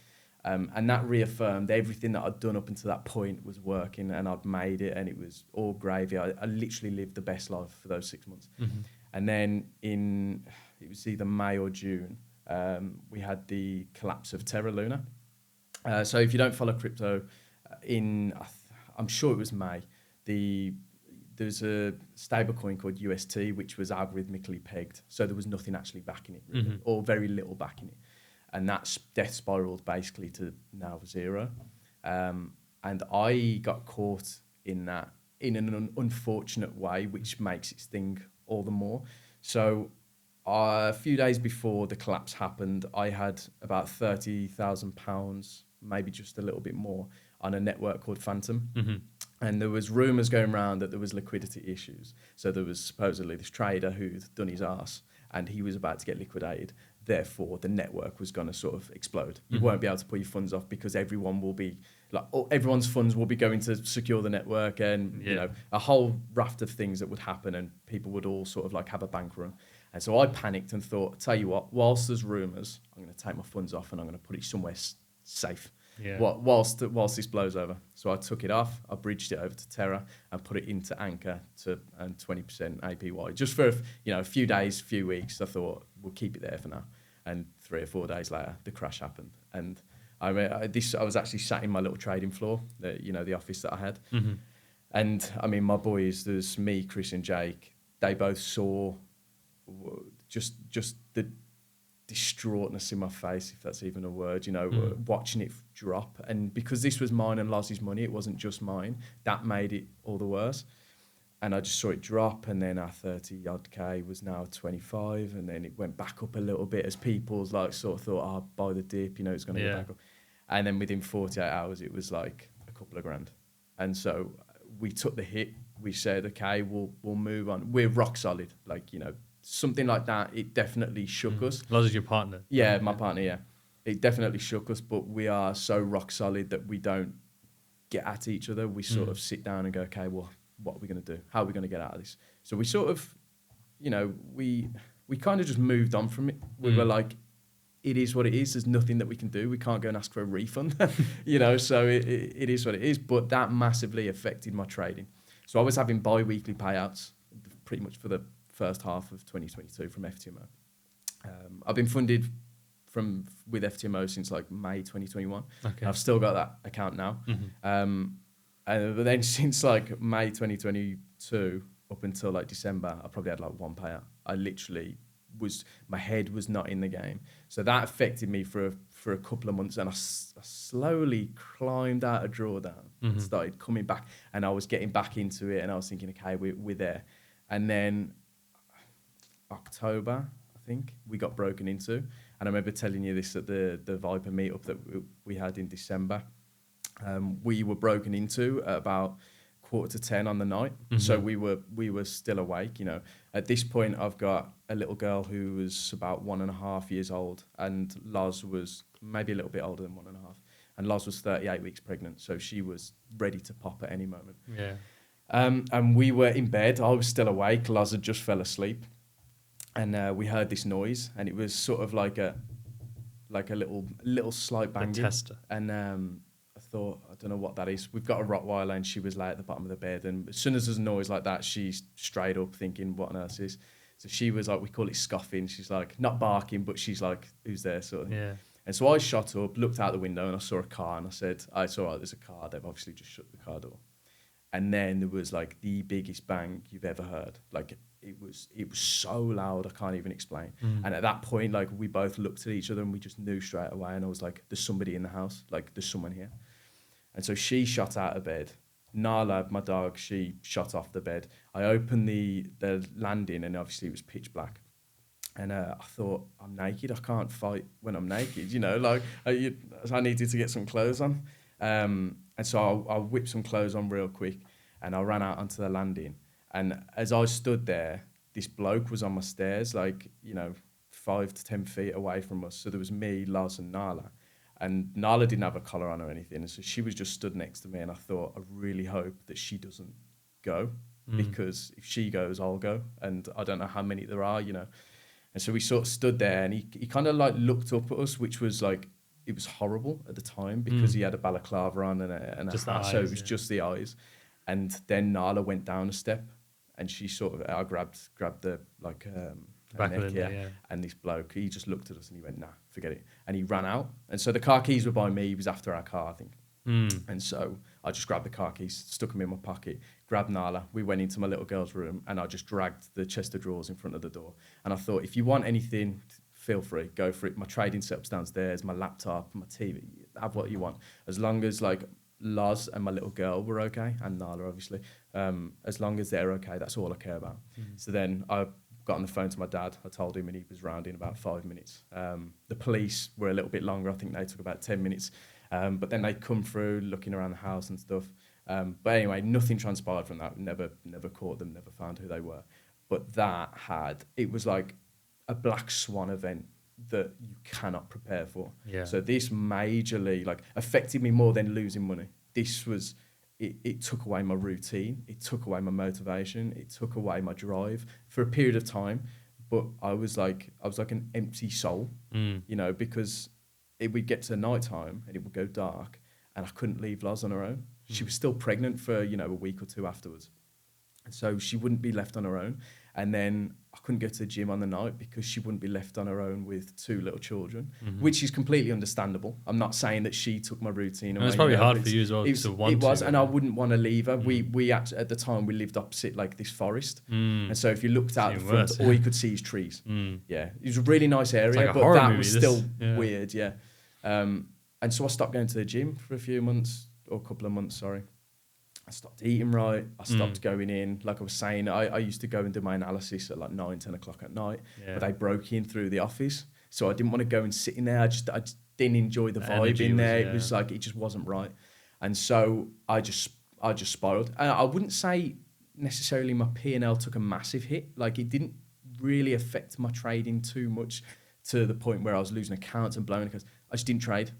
And that reaffirmed everything that I'd done up until that point was working, and I'd made it, and it was all gravy. I literally lived the best life for those 6 months. And then it was either May or June, we had the collapse of Terra Luna. So if you don't follow crypto, I'm sure it was May, there's a stable coin called UST, which was algorithmically pegged. So there was nothing actually backing it, really, or very little backing it. And that death spiraled basically to now zero. And I got caught in that in an unfortunate way, which makes it sting all the more. So a few days before the collapse happened, I had about £30,000, maybe just a little bit more, on a network called Phantom. And there was rumours going around that there was liquidity issues. So there was supposedly this trader who'd done his arse and he was about to get liquidated. Therefore, the network was going to sort of explode. You won't be able to pull your funds off because everyone will be like, everyone's funds will be going to secure the network, and a whole raft of things that would happen, and people would all sort of like have a bank run. And so I panicked and thought, tell you what, whilst there's rumours, I'm going to take my funds off and I'm going to put it somewhere safe. Yeah. Whilst this blows over. So I took it off, I bridged it over to Terra and put it into Anchor and 20% APY. Just for a few days, few weeks, I thought we'll keep it there for now. And 3 or 4 days later, the crash happened. And I was actually sat in my little trading floor, the office that I had. And I mean, my boys, there's me, Chris and Jake, they both saw just the distraughtness in my face, if that's even a word, watching it drop. And because this was mine and Loz's money, it wasn't just mine, that made it all the worse. And I just saw it drop, and then our 30 odd K was now 25, and then it went back up a little bit as people's like sort of thought, oh, buy the dip, it's going to go back up. And then within 48 hours, it was like a couple of grand. And so we took the hit. We said, okay, we'll move on. We're rock solid. Something like that, it definitely shook us. Loz is your partner? Yeah, my partner, yeah. It definitely shook us, but we are so rock solid that we don't get at each other. We sort of sit down and go, okay, well, what are we going to do? How are we going to get out of this? So we sort of, we kind of just moved on from it. We were like, it is what it is. There's nothing that we can do. We can't go and ask for a refund, so it is what it is. But that massively affected my trading. So I was having bi-weekly payouts pretty much for the first half of 2022 from FTMO. I've been funded with FTMO since like May 2021. Okay. I've still got that account now. But then since like May 2022 up until like December, I probably had like one payout. I literally my head was not in the game. So that affected me for a couple of months, and I slowly climbed out of drawdown and started coming back, and I was getting back into it, and I was thinking, okay, we're there. And then October, I think, we got broken into. And I remember telling you this at the Viper meetup that we had in December. We were broken into at about 9:45 on the night. So we were still awake. At this point, I've got a little girl who was about 1.5 years old, and Loz was maybe a little bit older than 1.5. And Loz was 38 weeks pregnant, so she was ready to pop at any moment. Yeah. And we were in bed. I was still awake. Loz had just fell asleep, and we heard this noise, and it was sort of like a little slight banging. A tester. And I thought, I don't know what that is. We've got a Rottweiler, and she was lay at the bottom of the bed. And as soon as there's a noise like that, she's straight up thinking, what on earth is? So she was like, we call it scoffing. She's like, not barking, but she's like, who's there, sort of thing. Yeah. And so I shot up, looked out the window, and I saw a car, and I said, it's all right, there's a car. They've obviously just shut the car door. And then there was like the biggest bang you've ever heard. Like it was so loud, I can't even explain. And at that point, like we both looked at each other and we just knew straight away. And I was like, there's somebody in the house, like there's someone here. And so she shot out of bed, Nala, my dog, she shot off the bed. I opened the landing, and obviously it was pitch black. And I thought, I'm naked. I can't fight when I'm naked, you know. Like I needed to get some clothes on, and so I whipped some clothes on real quick, and I ran out onto the landing. And as I stood there, this bloke was on my stairs, like 5 to 10 feet away from us. So there was me, Lars, and Nala. And Nala didn't have a collar on or anything, and so she was just stood next to me. And I thought, I really hope that she doesn't go, because if she goes, I'll go, and I don't know how many there are, you know. And so we sort of stood there, and he kind of like looked up at us, which was like, it was horrible at the time because he had a balaclava on and a hat, so it was just the eyes. And then Nala went down a step, and she sort of, I grabbed the like back neck, of it, and this bloke, he just looked at us and he went, nah, forget it. And he ran out. And so the car keys were by me. He was after our car, I think. And so I just grabbed the car keys, stuck them in my pocket, grabbed Nala. We went into my little girl's room, and I just dragged the chest of drawers in front of the door. And I thought, if you want anything, feel free, go for it. My trading setup's downstairs, my laptop, my TV, have what you want. As long as like Laz and my little girl were okay, and Nala obviously, as long as they're okay, that's all I care about. So then I got on the phone to my dad. I told him, and he was round in about 5 minutes. The police were a little bit longer. I think they took about 10 minutes. But then they'd come through looking around the house and stuff. But anyway, nothing transpired from that. Never caught them, never found who they were. But it was like a black swan event that you cannot prepare for. Yeah. So this majorly like affected me more than losing money. This was, it took away my routine. It took away my motivation. It took away my drive for a period of time. But I was like an empty soul, because it would get to night time and it would go dark, and I couldn't leave Loz on her own. She was still pregnant for, a week or two afterwards. And so she wouldn't be left on her own. And then I couldn't go to the gym on the night because she wouldn't be left on her own with 2 little children, which is completely understandable. I'm not saying that she took my routine away. And it's probably hard for you as well to want to. It was, and I wouldn't want to leave her. We actually, at the time, we lived opposite like this forest. And so if you looked out the front, all you could see is trees. Yeah, it was a really nice area, like but that was still weird, yeah. And so I stopped going to the gym for a few months, or a couple of months, sorry. I stopped eating right. I stopped going in. Like I was saying, I used to go and do my analysis at like 9, 10 o'clock at night. Yeah. But they broke in through the office. So I didn't want to go and sit in there. I just didn't enjoy the vibe in there. It was like, it just wasn't right. And so I just spiraled. I wouldn't say necessarily my P&L took a massive hit. Like it didn't really affect my trading too much to the point where I was losing accounts and blowing accounts. I just didn't trade.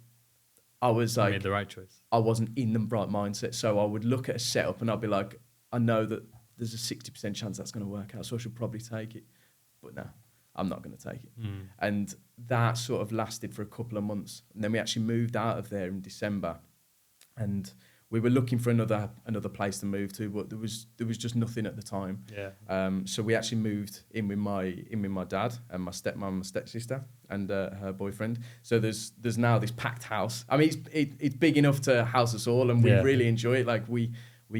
I was like, you made the right choice. I wasn't in the right mindset. So I would look at a setup and I'd be like, I know that there's a 60% chance that's going to work out, so I should probably take it. But no, I'm not going to take it. And that sort of lasted for a couple of months. And then we actually moved out of there in December. And we were looking for another place to move to, but there was just nothing at the time. Yeah. So we actually moved in with my dad and my stepmom and my stepsister and her boyfriend. So there's now this packed house. I mean, it's big enough to house us all, and we really enjoy it. Like we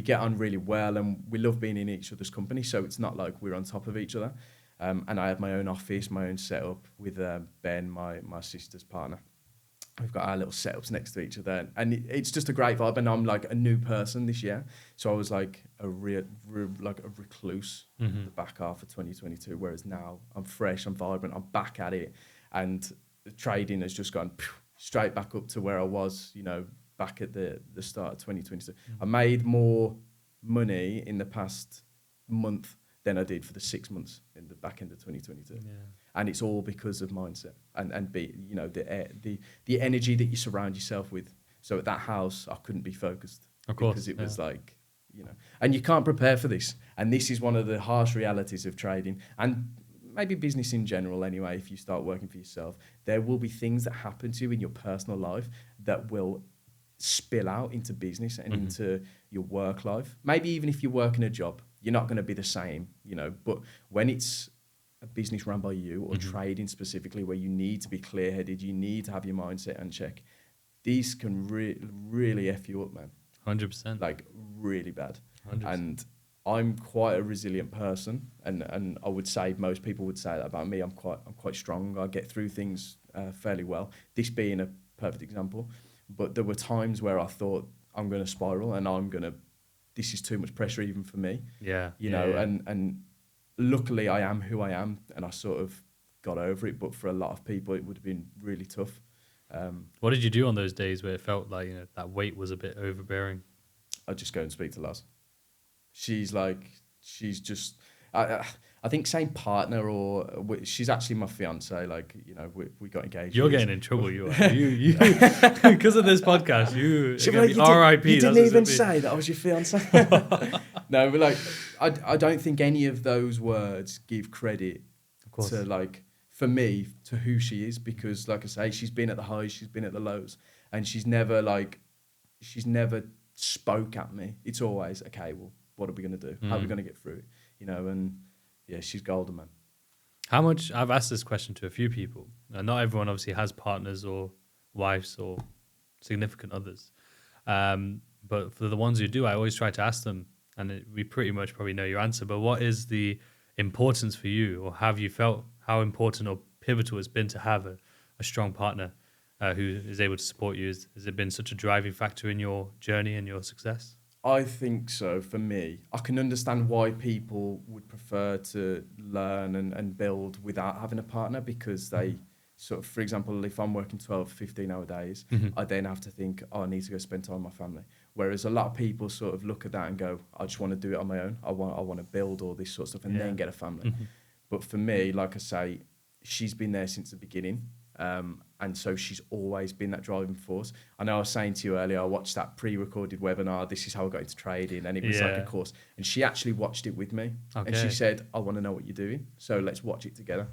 get on really well, and we love being in each other's company. So it's not like we're on top of each other. And I have my own office, my own setup with Ben, my sister's partner. We've got our little setups next to each other, and it's just a great vibe. And I'm like a new person this year, so I was like a recluse the back half of 2022. Whereas now I'm fresh, I'm vibrant, I'm back at it, and the trading has just gone straight back up to where I was, back at the start of 2022. I made more money in the past month than I did for the 6 months in the back end of 2022. Yeah. And it's all because of mindset and the energy that you surround yourself with. So at that house, I couldn't be focused. Of course. Because it was like, and you can't prepare for this. And this is one of the harsh realities of trading and maybe business in general anyway. If you start working for yourself, there will be things that happen to you in your personal life that will spill out into business and into your work life. Maybe even if you're working a job, you're not going to be the same, but when it's a business run by you or trading specifically where you need to be clear-headed, you need to have your mindset in check, these can really F you up, man. 100%. Like really bad. 100%. And I'm quite a resilient person, and I would say most people would say that about me. I'm quite strong. I get through things fairly well, this being a perfect example. But there were times where I thought I'm going to spiral and I'm going to this is too much pressure even for me. Yeah. You know, and luckily I am who I am, and I sort of got over it. But for a lot of people, it would have been really tough. What did you do on those days where it felt like, you know, that weight was a bit overbearing? I'd just go and speak to Laz. She's just, I think same partner, or she's actually my fiance. Like, you know, we got engaged. You're getting in trouble. You are. You because of this podcast. You RIP. You didn't even say that I was your fiance. No, but like, I don't think any of those words give credit to, like, for me, to who she is, because like I say, she's been at the highs, she's been at the lows, and she's never spoke at me. It's always, okay, well, what are we going to do? How are we going to get through it? You know, and yeah, she's golden, man. How much, I've asked this question to a few people. Not everyone obviously has partners or wives or significant others. But for the ones who do, I always try to ask them, and we pretty much probably know your answer, but what is the importance for you, or have you felt how important or pivotal it's been to have a strong partner who is able to support you? Has it been such a driving factor in your journey and your success? I think so. For me, I can understand why people would prefer to learn and build without having a partner, because they sort of, for example, if I'm working 12, 15-hour days, I then have to think, I need to go spend time with my family. Whereas a lot of people sort of look at that and go, I just want to do it on my own. I want to build all this sort of stuff and then get a family. But for me, like I say, she's been there since the beginning. And so she's always been that driving force. I know I was saying to you earlier, I watched that pre-recorded webinar, This Is How I Got Into Trading, and it was like a course. And she actually watched it with me. Okay. And she said, I want to know what you're doing, so let's watch it together.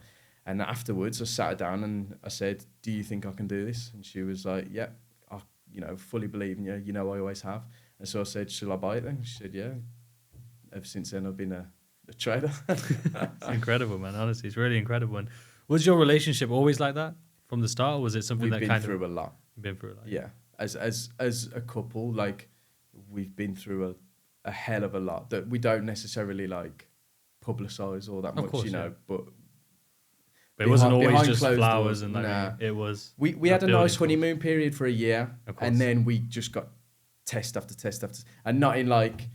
And afterwards, I sat her down and I said, do you think I can do this? And she was like, yeah, I fully believe in you. You know, I always have. And so I said, shall I buy it then? She said, yeah. Ever since then, I've been a trader. It's incredible, man. Honestly, it's really incredible. And was your relationship always like that from the start, or was it something We've been through a lot? Been through a lot. Yeah. As a couple, like, we've been through a hell of a lot that we don't necessarily like publicize all that much, you know. But it wasn't always just flowers and like it was. We had a nice honeymoon period for a year, and then we just got test after test after, and not in like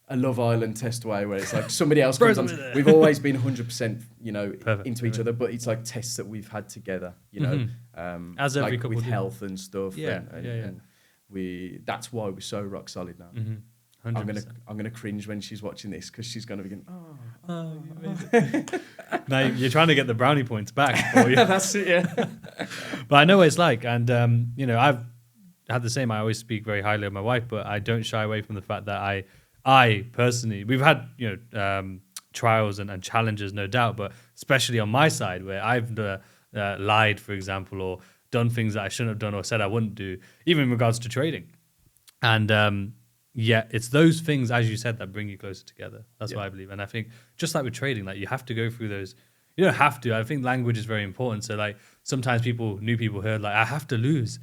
a Love Island test way where it's like somebody else comes on. We've always been 100%, you know, into each other, but it's like tests that we've had together, you know, as every like couple with do. health and stuff. Yeah, and that's why we're so rock solid now. 100%. I'm gonna cringe when she's watching this, because she's gonna be going, Now you're trying to get the brownie points back. That's it, yeah. But I know what it's like, and you know, I've had the same. I always speak very highly of my wife, but I don't shy away from the fact that I personally, we've had, you know, trials and challenges, no doubt, but especially on my side where I've lied, for example, or done things that I shouldn't have done or said I wouldn't do, even in regards to trading. And it's those things, as you said, that bring you closer together. That's what I believe. And I think just like with trading, like you have to go through those. You don't have to. I think language is very important. So like sometimes new people heard like, I have to lose.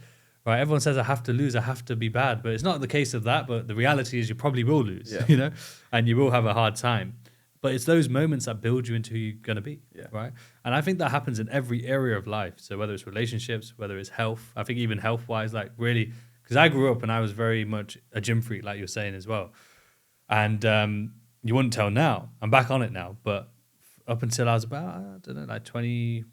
Right, everyone says I have to lose, I have to be bad, but it's not the case of that. But the reality is, you probably will lose, you know, and you will have a hard time. But it's those moments that build you into who you're going to be, right? And I think that happens in every area of life. So whether it's relationships, whether it's health, I think even health-wise, like really, because I grew up and I was very much a gym freak, like you're saying as well. And you wouldn't tell now. I'm back on it now, but up until I was about, I don't know, like 22,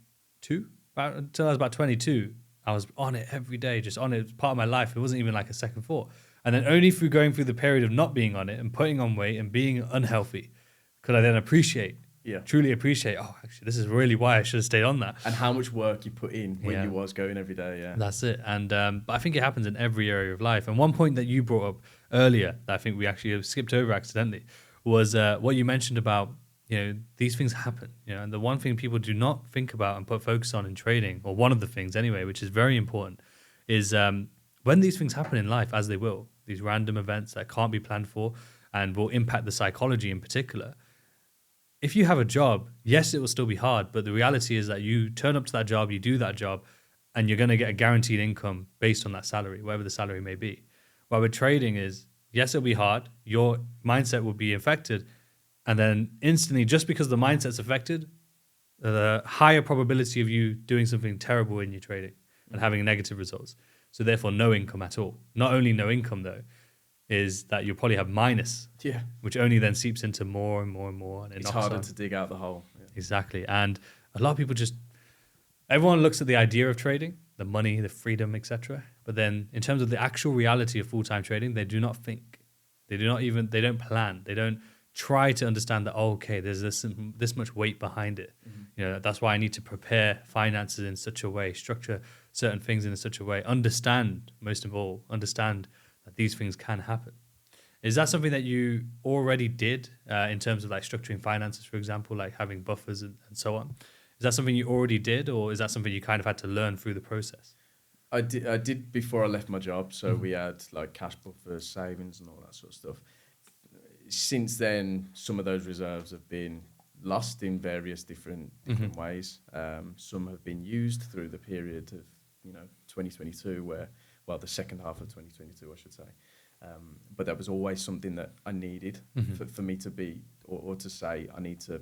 until I was about 22. I was on it every day, just on it. It was part of my life. It wasn't even like a second thought. And then only through going through the period of not being on it and putting on weight and being unhealthy could I then truly appreciate, oh, actually, this is really why I should have stayed on that. And how much work you put in when you was going every day, That's it. And but I think it happens in every area of life. And one point that you brought up earlier that I think we actually skipped over accidentally was what you mentioned about, you know, these things happen, you know, and the one thing people do not think about and put focus on in trading, or one of the things anyway, which is very important, is when these things happen in life, as they will, these random events that can't be planned for and will impact the psychology in particular. If you have a job, yes, it will still be hard, but the reality is that you turn up to that job, you do that job, and you're going to get a guaranteed income based on that salary, whatever the salary may be. While with trading is, yes, it'll be hard, your mindset will be affected, and then instantly, just because the mindset's affected, the higher probability of you doing something terrible in your trading and having negative results. So therefore, no income at all. Not only no income, though, is that you'll probably have minus, which only then seeps into more and more and more. And it's harder to dig out the hole. Yeah. Exactly. And a lot of people everyone looks at the idea of trading, the money, the freedom, etc. But then in terms of the actual reality of full-time trading, they do not think. They don't plan. They don't try to understand that, there's this much weight behind it. That's why I need to prepare finances in such a way, structure certain things in such a way, most of all, understand that these things can happen. Is that something that you already did in terms of like structuring finances, for example, like having buffers and so on? Is that something you already did, or is that something you kind of had to learn through the process? I did before I left my job. So we had like cash buffers, savings and all that sort of stuff. Since then, some of those reserves have been lost in various different ways. Some have been used through the period of 2022, the second half of 2022, I should say. But that was always something that I needed for me to be, or to say, I need to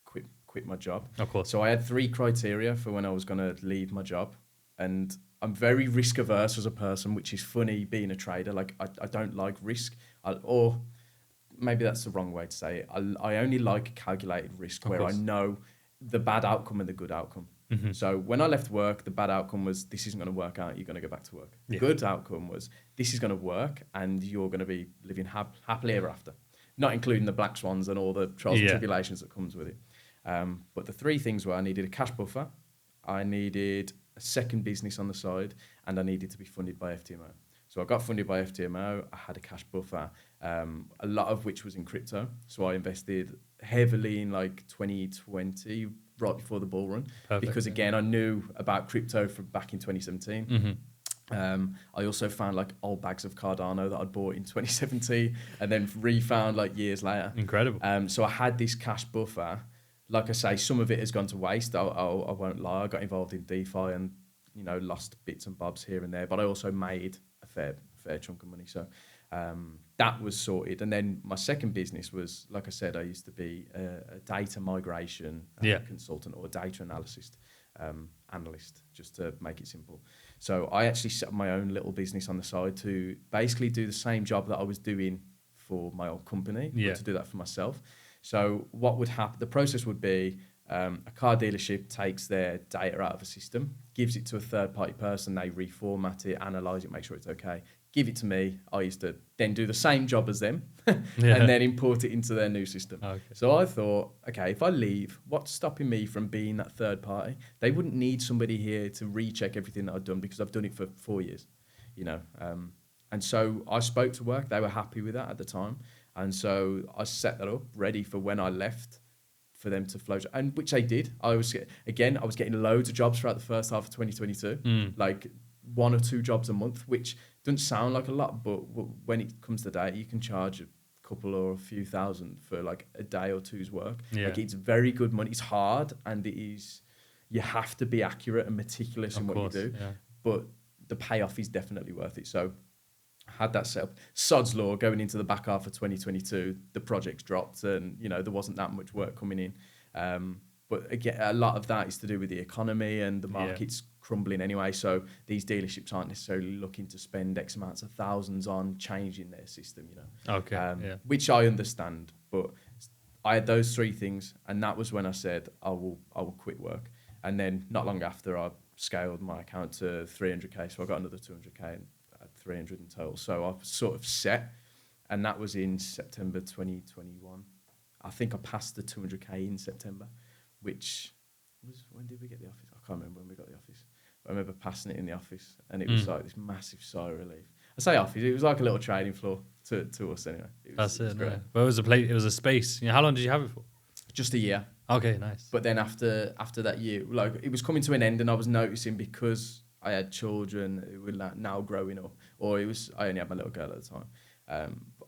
quit my job. Of course. So I had 3 criteria for when I was going to leave my job. And I'm very risk averse as a person, which is funny being a trader. Like I don't like risk, or maybe that's the wrong way to say it. I only like calculated risk where I know the bad outcome and the good outcome. So when I left work, the bad outcome was this isn't going to work out. You're going to go back to work. The good outcome was this is going to work and you're going to be living happily ever after, not including the black swans and all the trials and tribulations that comes with it. But the 3 things were I needed a cash buffer, I needed a second business on the side, and I needed to be funded by FTMO. So I got funded by FTMO, I had a cash buffer, a lot of which was in crypto. So I invested heavily in like 2020, right before the bull run. Perfect, because again, I knew about crypto from back in 2017. I also found like old bags of Cardano that I'd bought in 2017 and then refound like years later. Incredible. So I had this cash buffer. Like I say, some of it has gone to waste. I won't lie. I got involved in DeFi and lost bits and bobs here and there, but I also made a fair chunk of money. So that was sorted. And then my second business was, like I said, I used to be a data migration consultant or a data analyst, just to make it simple. So I actually set up my own little business on the side to basically do the same job that I was doing for my old company, but to do that for myself. So what would happen, the process would be a car dealership takes their data out of a system, gives it to a third-party person, they reformat it, analyse it, make sure it's okay, give it to me. I used to then do the same job as them and then import it into their new system. Okay. So I thought, okay, if I leave, what's stopping me from being that third party? They wouldn't need somebody here to recheck everything that I've done because I've done it for 4 years, and so I spoke to work. They were happy with that at the time. And so I set that up ready for when I left for them to flow, and which they did. I was getting loads of jobs throughout the first half of 2022, like 1 or 2 jobs a month, which doesn't sound like a lot, but when it comes to data, you can charge a couple or a few thousand for like a day or two's work. Like it's very good money. It's hard, and you have to be accurate and meticulous in what you do, but the payoff is definitely worth it. So had that set up. Sod's law going into the back half of 2022, the projects dropped and, there wasn't that much work coming in. But again, a lot of that is to do with the economy and the market's crumbling anyway. So these dealerships aren't necessarily looking to spend X amounts of thousands on changing their system, which I understand. But I had those 3 things, and that was when I said, I will quit work. And then not long after, I scaled my account to 300K. So I got another 200K. 300 in total. So I was sort of set, and that was in September 2021. I think I passed the 200K in September, which was, when did we get the office? I can't remember when we got the office. But I remember passing it in the office, and it was like this massive sigh of relief. I say office, it was like a little trading floor to us anyway. That's it. Great. But it was a place, it was a space. How long did you have it for? Just a year. Okay, nice. But then after that year, like it was coming to an end, and I was noticing because I had children who were now growing up, or I only had my little girl at the time.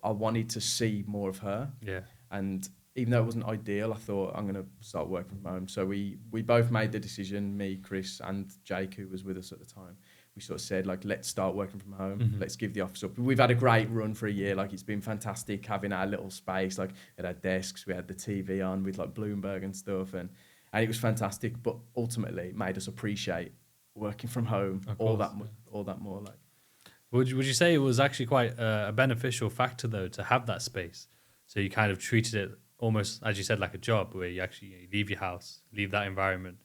I wanted to see more of her. Yeah. And even though it wasn't ideal, I thought I'm going to start working from home. So we both made the decision, me, Chris, and Jake, who was with us at the time. We sort of said, like, let's start working from home. Let's give the office up. We've had a great run for a year. Like, it's been fantastic having our little space. Like, at our desks, we had the TV on with, like, Bloomberg and stuff. And it was fantastic. But ultimately, it made us appreciate working from home all that more. Like, Would you say it was actually quite a beneficial factor though to have that space? So you kind of treated it almost, as you said, like a job where you actually leave your house, leave that environment,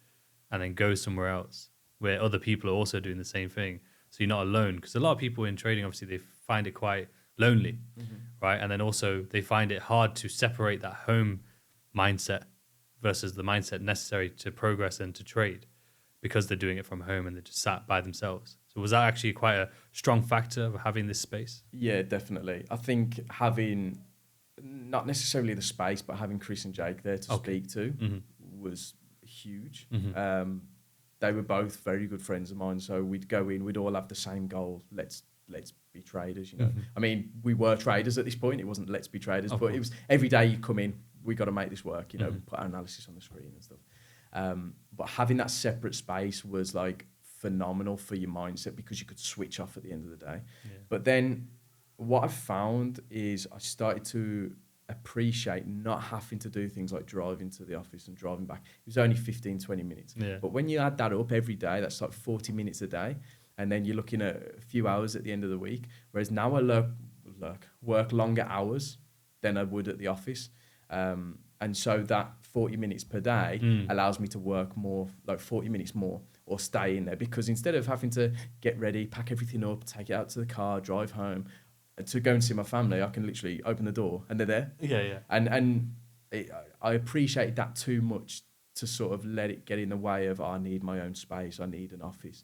and then go somewhere else where other people are also doing the same thing. So you're not alone, because a lot of people in trading, obviously, they find it quite lonely, right? And then also they find it hard to separate that home mindset versus the mindset necessary to progress and to trade, because they're doing it from home and they're just sat by themselves. So was that actually quite a strong factor of having this space? Yeah, definitely. I think having not necessarily the space, but having Chris and Jake there to speak to was huge. They were both very good friends of mine, so we'd go in, we'd all have the same goal. Let's be traders, you know. I mean, we were traders at this point. It wasn't let's be traders, but it was every day you come in, we got to make this work, you know, put our analysis on the screen and stuff. But having that separate space was like phenomenal for your mindset, because you could switch off at the end of the day. But then what I found is I started to appreciate not having to do things like driving to the office and driving back. It was only 15, 20 minutes. But when you add that up every day, that's like 40 minutes a day. And then you're looking at a few hours at the end of the week. Whereas now I work longer hours than I would at the office. And so that 40 minutes per day allows me to work more, like 40 minutes more, or stay in there. Because instead of having to get ready, pack everything up, take it out to the car, drive home, to go and see my family, I can literally open the door and they're there. And I appreciate that too much to sort of let it get in the way of, I need my own space, I need an office.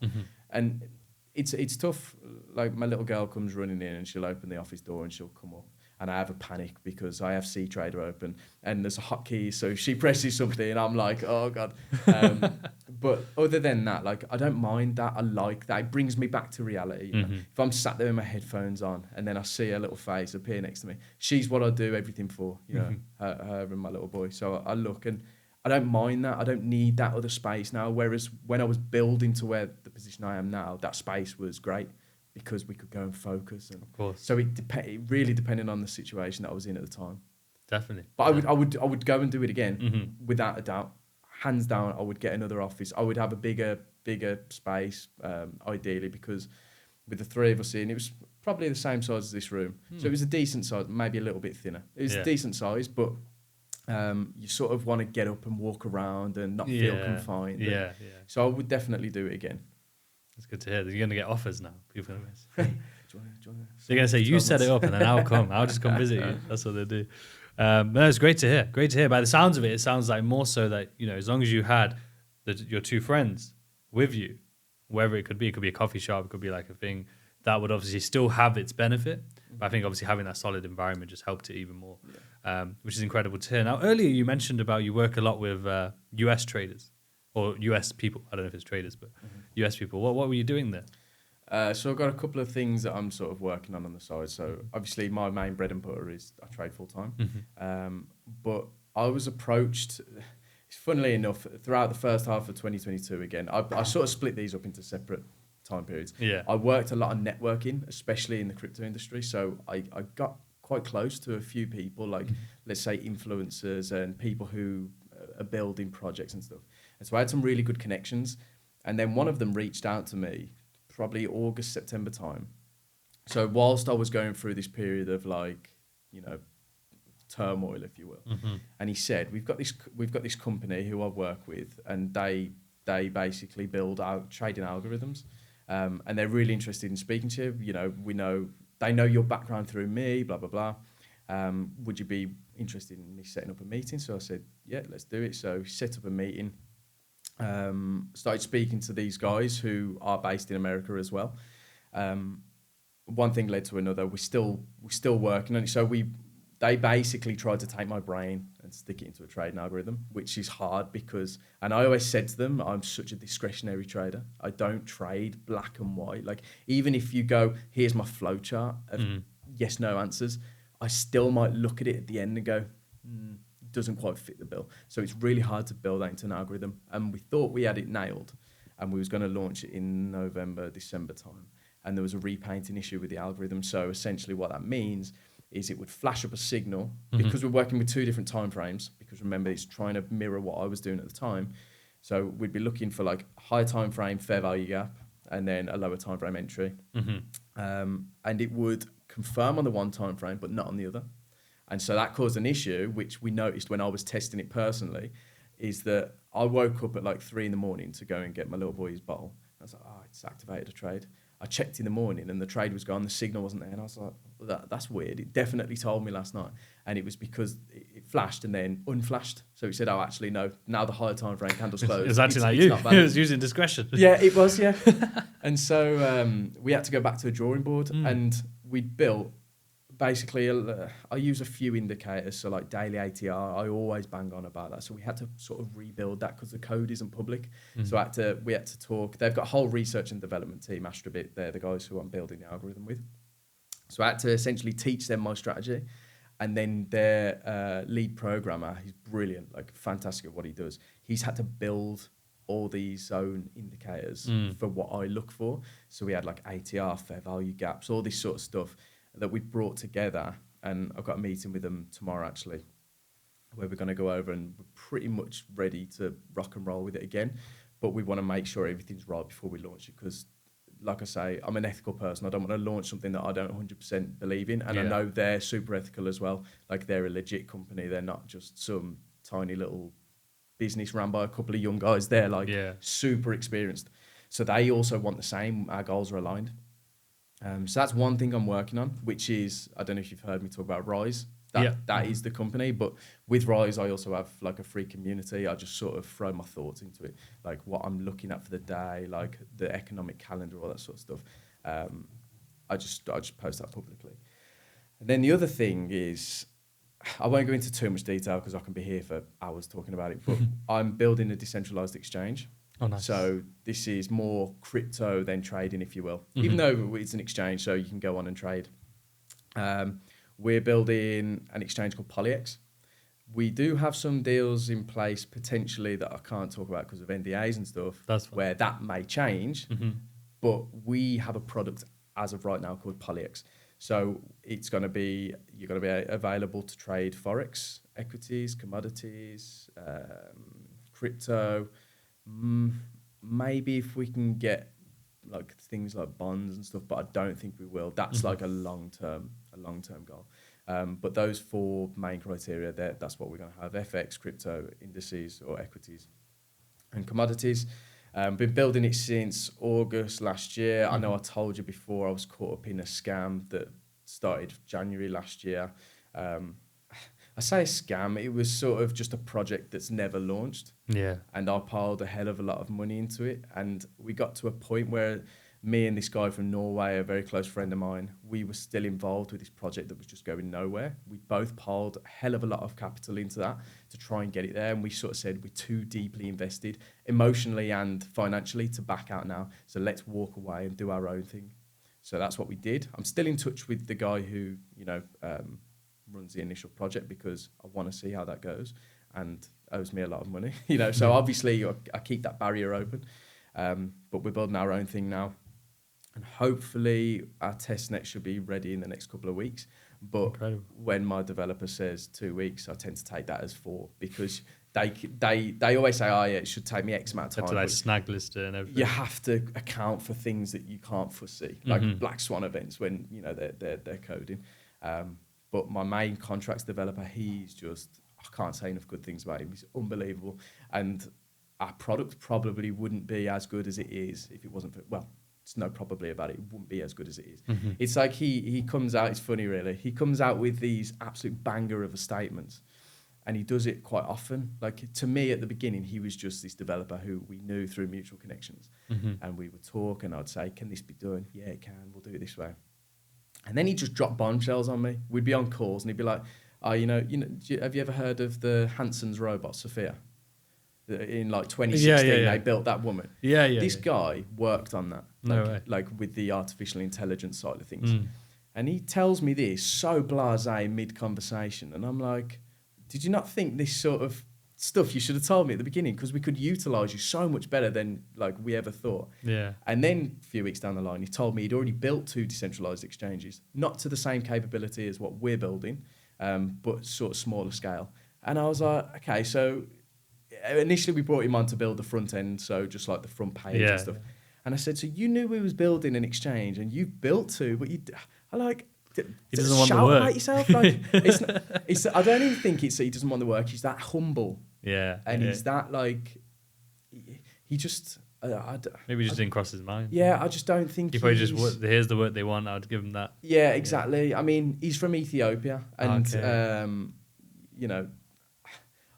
And it's tough. Like, my little girl comes running in and she'll open the office door and she'll come up, and I have a panic because I have C Trader open and there's a hotkey, so if she presses something and I'm like, oh God. But other than that, like, I don't mind that. I like that. It brings me back to reality. You know? If I'm sat there with my headphones on and then I see a little face appear next to me, she's what I do everything for, you know, her and my little boy. So I look, and I don't mind that. I don't need that other space now. Whereas when I was building to where the position I am now, that space was great, because we could go and focus. And of course. So it really depended on the situation that I was in at the time. Definitely. But I would go and do it again, without a doubt. Hands down, I would get another office. I would have a bigger space, ideally, because with the three of us in, it was probably the same size as this room. So it was a decent size, maybe a little bit thinner. It was a decent size, but you sort of want to get up and walk around and not feel confined. So I would definitely do it again. That's good to hear. You're going to get offers now. People are going to say, Do you wanna they're going to say, you set it up and then I'll come. I'll just come visit you. That's what they do. No, it's great to hear. Great to hear. By the sounds of it, it sounds like more so that, you know, as long as you had your two friends with you, wherever it could be a coffee shop, it could be like a thing, that would obviously still have its benefit. But I think obviously having that solid environment just helped it even more, which is incredible to hear. Now, earlier you mentioned about you work a lot with US traders or US people. I don't know if it's traders, but US people. What were you doing there? So I've got a couple of things that I'm sort of working on the side. So obviously my main bread and butter is I trade full time. But I was approached, funnily enough, throughout the first half of 2022 again. I sort of split these up into separate time periods. I worked a lot on networking, especially in the crypto industry. So I got quite close to a few people, like let's say influencers and people who are building projects and stuff. And so I had some really good connections. And then one of them reached out to me probably August, September time. So whilst I was going through this period of, like, you know, turmoil, if you will, and he said, we've got this company who I work with, and they basically build out trading algorithms, and they're really interested in speaking to you. You know, they know your background through me, blah blah blah. Would you be interested in me setting up a meeting? So I said, yeah, let's do it. So set up a meeting. Started speaking to these guys who are based in America as well. One thing led to another. We're still working on it. So they basically tried to take my brain and stick it into a trading algorithm, which is hard because, and I always said to them, I'm such a discretionary trader. I don't trade black and white. Like, even if you go, here's my flow chart of yes, no answers, I still might look at it at the end and go, doesn't quite fit the bill. So it's really hard to build that into an algorithm. And we thought we had it nailed, and we was going to launch it in November, December time. And there was a repainting issue with the algorithm. So essentially what that means is it would flash up a signal, because we're working with two different time frames, because remember, it's trying to mirror what I was doing at the time. So we'd be looking for like high time frame fair value gap, and then a lower time frame entry. And it would confirm on the one time frame, but not on the other. And so that caused an issue, which we noticed when I was testing it personally, is that I woke up at like 3 a.m. to go and get my little boy's bottle. I was like, oh, it's activated a trade. I checked in the morning and the trade was gone, the signal wasn't there. And I was like, well, that's weird. It definitely told me last night. And it was because it flashed and then unflashed. So it said, oh, actually, no, now the higher time frame candle's closed. It was actually like you. It was using discretion. Yeah, it was, yeah. And so we had to go back to the drawing board and we built basically, I use a few indicators, so like daily ATR, I always bang on about that. So we had to sort of rebuild that because the code isn't public. So we had to talk. They've got a whole research and development team, Astrobit, they're the guys who I'm building the algorithm with. So I had to essentially teach them my strategy. And then their lead programmer, he's brilliant, like fantastic at what he does. He's had to build all these zone indicators for what I look for. So we had like ATR, fair value gaps, all this sort of stuff that we brought together. And I've got a meeting with them tomorrow, actually, where we're going to go over and we're pretty much ready to rock and roll with it again. But we want to make sure everything's right before we launch it because, like I say, I'm an ethical person. I don't want to launch something that I don't 100% believe in. And I know they're super ethical as well. Like, they're a legit company. They're not just some tiny little business run by a couple of young guys. They're like super experienced. So they also want the same. Our goals are aligned. So that's one thing I'm working on, which is, I don't know if you've heard me talk about Rise. That is the company. But with Rise, I also have like a free community. I just sort of throw my thoughts into it, like what I'm looking at for the day, like the economic calendar, all that sort of stuff. I just post that publicly. And then the other thing is, I won't go into too much detail because I can be here for hours talking about it, but I'm building a decentralized exchange. Oh, nice. So this is more crypto than trading, if you will, even though it's an exchange, so you can go on and trade. We're building an exchange called Polyx. We do have some deals in place potentially that I can't talk about because of NDAs and stuff. That's fine. Where that may change, but we have a product as of right now called Polyx. So it's you're going to be available to trade Forex, equities, commodities, crypto. Maybe if we can get like things like bonds and stuff, but I don't think we will. That's like a long-term goal. But those 4 main criteria, that's what we're going to have: FX, crypto, indices or equities, and commodities. Been building it since August last year. I know I told you before I was caught up in a scam that started January last year. I say a scam, it was sort of just a project that's never launched. Yeah. And I piled a hell of a lot of money into it. And we got to a point where me and this guy from Norway, a very close friend of mine, we were still involved with this project that was just going nowhere. We both piled a hell of a lot of capital into that to try and get it there. And we sort of said, we're too deeply invested emotionally and financially to back out now. So let's walk away and do our own thing. So that's what we did. I'm still in touch with the guy who, runs the initial project because I want to see how that goes and owes me a lot of money, so obviously I keep that barrier open, but we're building our own thing now and hopefully our testnet should be ready in the next couple of weeks. But Incredible. When my developer says 2 weeks, I tend to take that as 4 because they always say, oh yeah, it should take me X amount of time. To like snag list and everything. You have to account for things that you can't foresee, like black swan events when they're coding. But my main contracts developer, he's just, I can't say enough good things about him. He's unbelievable. And our product probably wouldn't be as good as it is if it wasn't for, well, it's no probably about it. It wouldn't be as good as it is. It's like he comes out, it's funny really. He comes out with these absolute banger of a statements and he does it quite often. Like to me at the beginning, he was just this developer who we knew through mutual connections. And we would talk and I'd say, can this be done? Yeah, it can. We'll do it this way. And then he'd just drop bombshells on me. We'd be on calls and he'd be like, oh, have you ever heard of the Hanson's robot, Sophia? In like 2016, they built that woman. This guy worked on that. No way. Like with the artificial intelligence side of things. And he tells me this so blasé mid-conversation. And I'm like, did you not think this sort of stuff you should have told me at the beginning? Because we could utilise you so much better than like we ever thought. Yeah. And then a few weeks down the line, he told me he'd already built 2 decentralised exchanges, not to the same capability as what we're building, but sort of smaller scale. And I was like, okay, so initially we brought him on to build the front end, so just like the front page and stuff. And I said, so you knew we was building an exchange and you built two, but I like, he doesn't want the shout work. about yourself. Like, I don't even think it's that he doesn't want the work. He's that humble. Yeah. And he's that like, he just, maybe just didn't cross his mind. Yeah, I just don't think he probably just, here's the work they want, I'd give him that. Yeah, exactly. Yeah. I mean, he's from Ethiopia and, you know,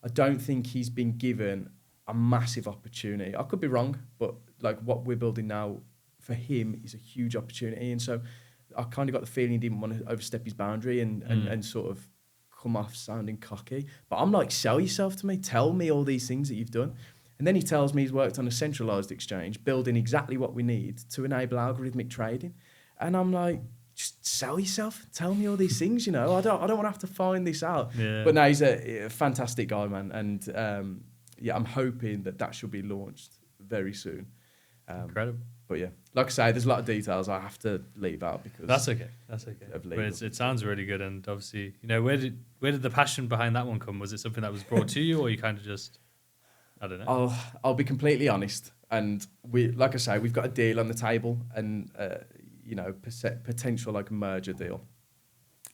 I don't think he's been given a massive opportunity. I could be wrong, but like what we're building now for him is a huge opportunity. And so I kind of got the feeling he didn't want to overstep his boundary and sort of come off sounding cocky. But I'm like, sell yourself to me. Tell me all these things that you've done. And then he tells me he's worked on a centralized exchange, building exactly what we need to enable algorithmic trading. And I'm like, just sell yourself. Tell me all these things, you know. I don't want to have to find this out. Yeah. But no, he's a fantastic guy, man. And yeah, I'm hoping that should be launched very soon. Incredible. But yeah, like I say, there's a lot of details I have to leave out because that's okay. But it sounds really good, and obviously, you know, where did the passion behind that one come? Was it something that was brought to you, or you kind of just, I don't know. I'll be completely honest, and like I say, we've got a deal on the table, and you know, potential like merger deal,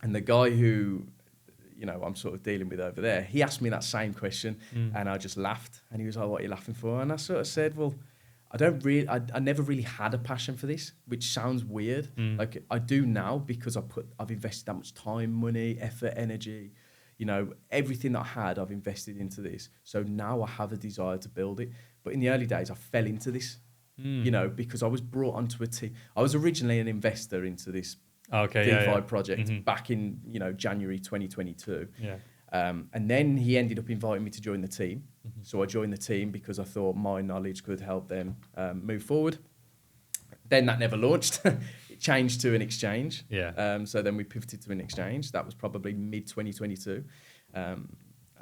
and the guy who, you know, I'm sort of dealing with over there, he asked me that same question, and I just laughed, and he was like, "What are you laughing for?" And I sort of said, "Well, I never really had a passion for this," which sounds weird. Like I do now because I've invested that much time, money, effort, energy, you know, everything that I had, I've invested into this. So now I have a desire to build it. But in the early days, I fell into this, you know, because I was brought onto a team. I was originally an investor into this DeFi project back in, you know, January 2022. Yeah. And then he ended up inviting me to join the team. So I joined the team because I thought my knowledge could help them move forward. Then that never launched. It changed to an exchange. Yeah. So then we pivoted to an exchange. That was probably mid-2022.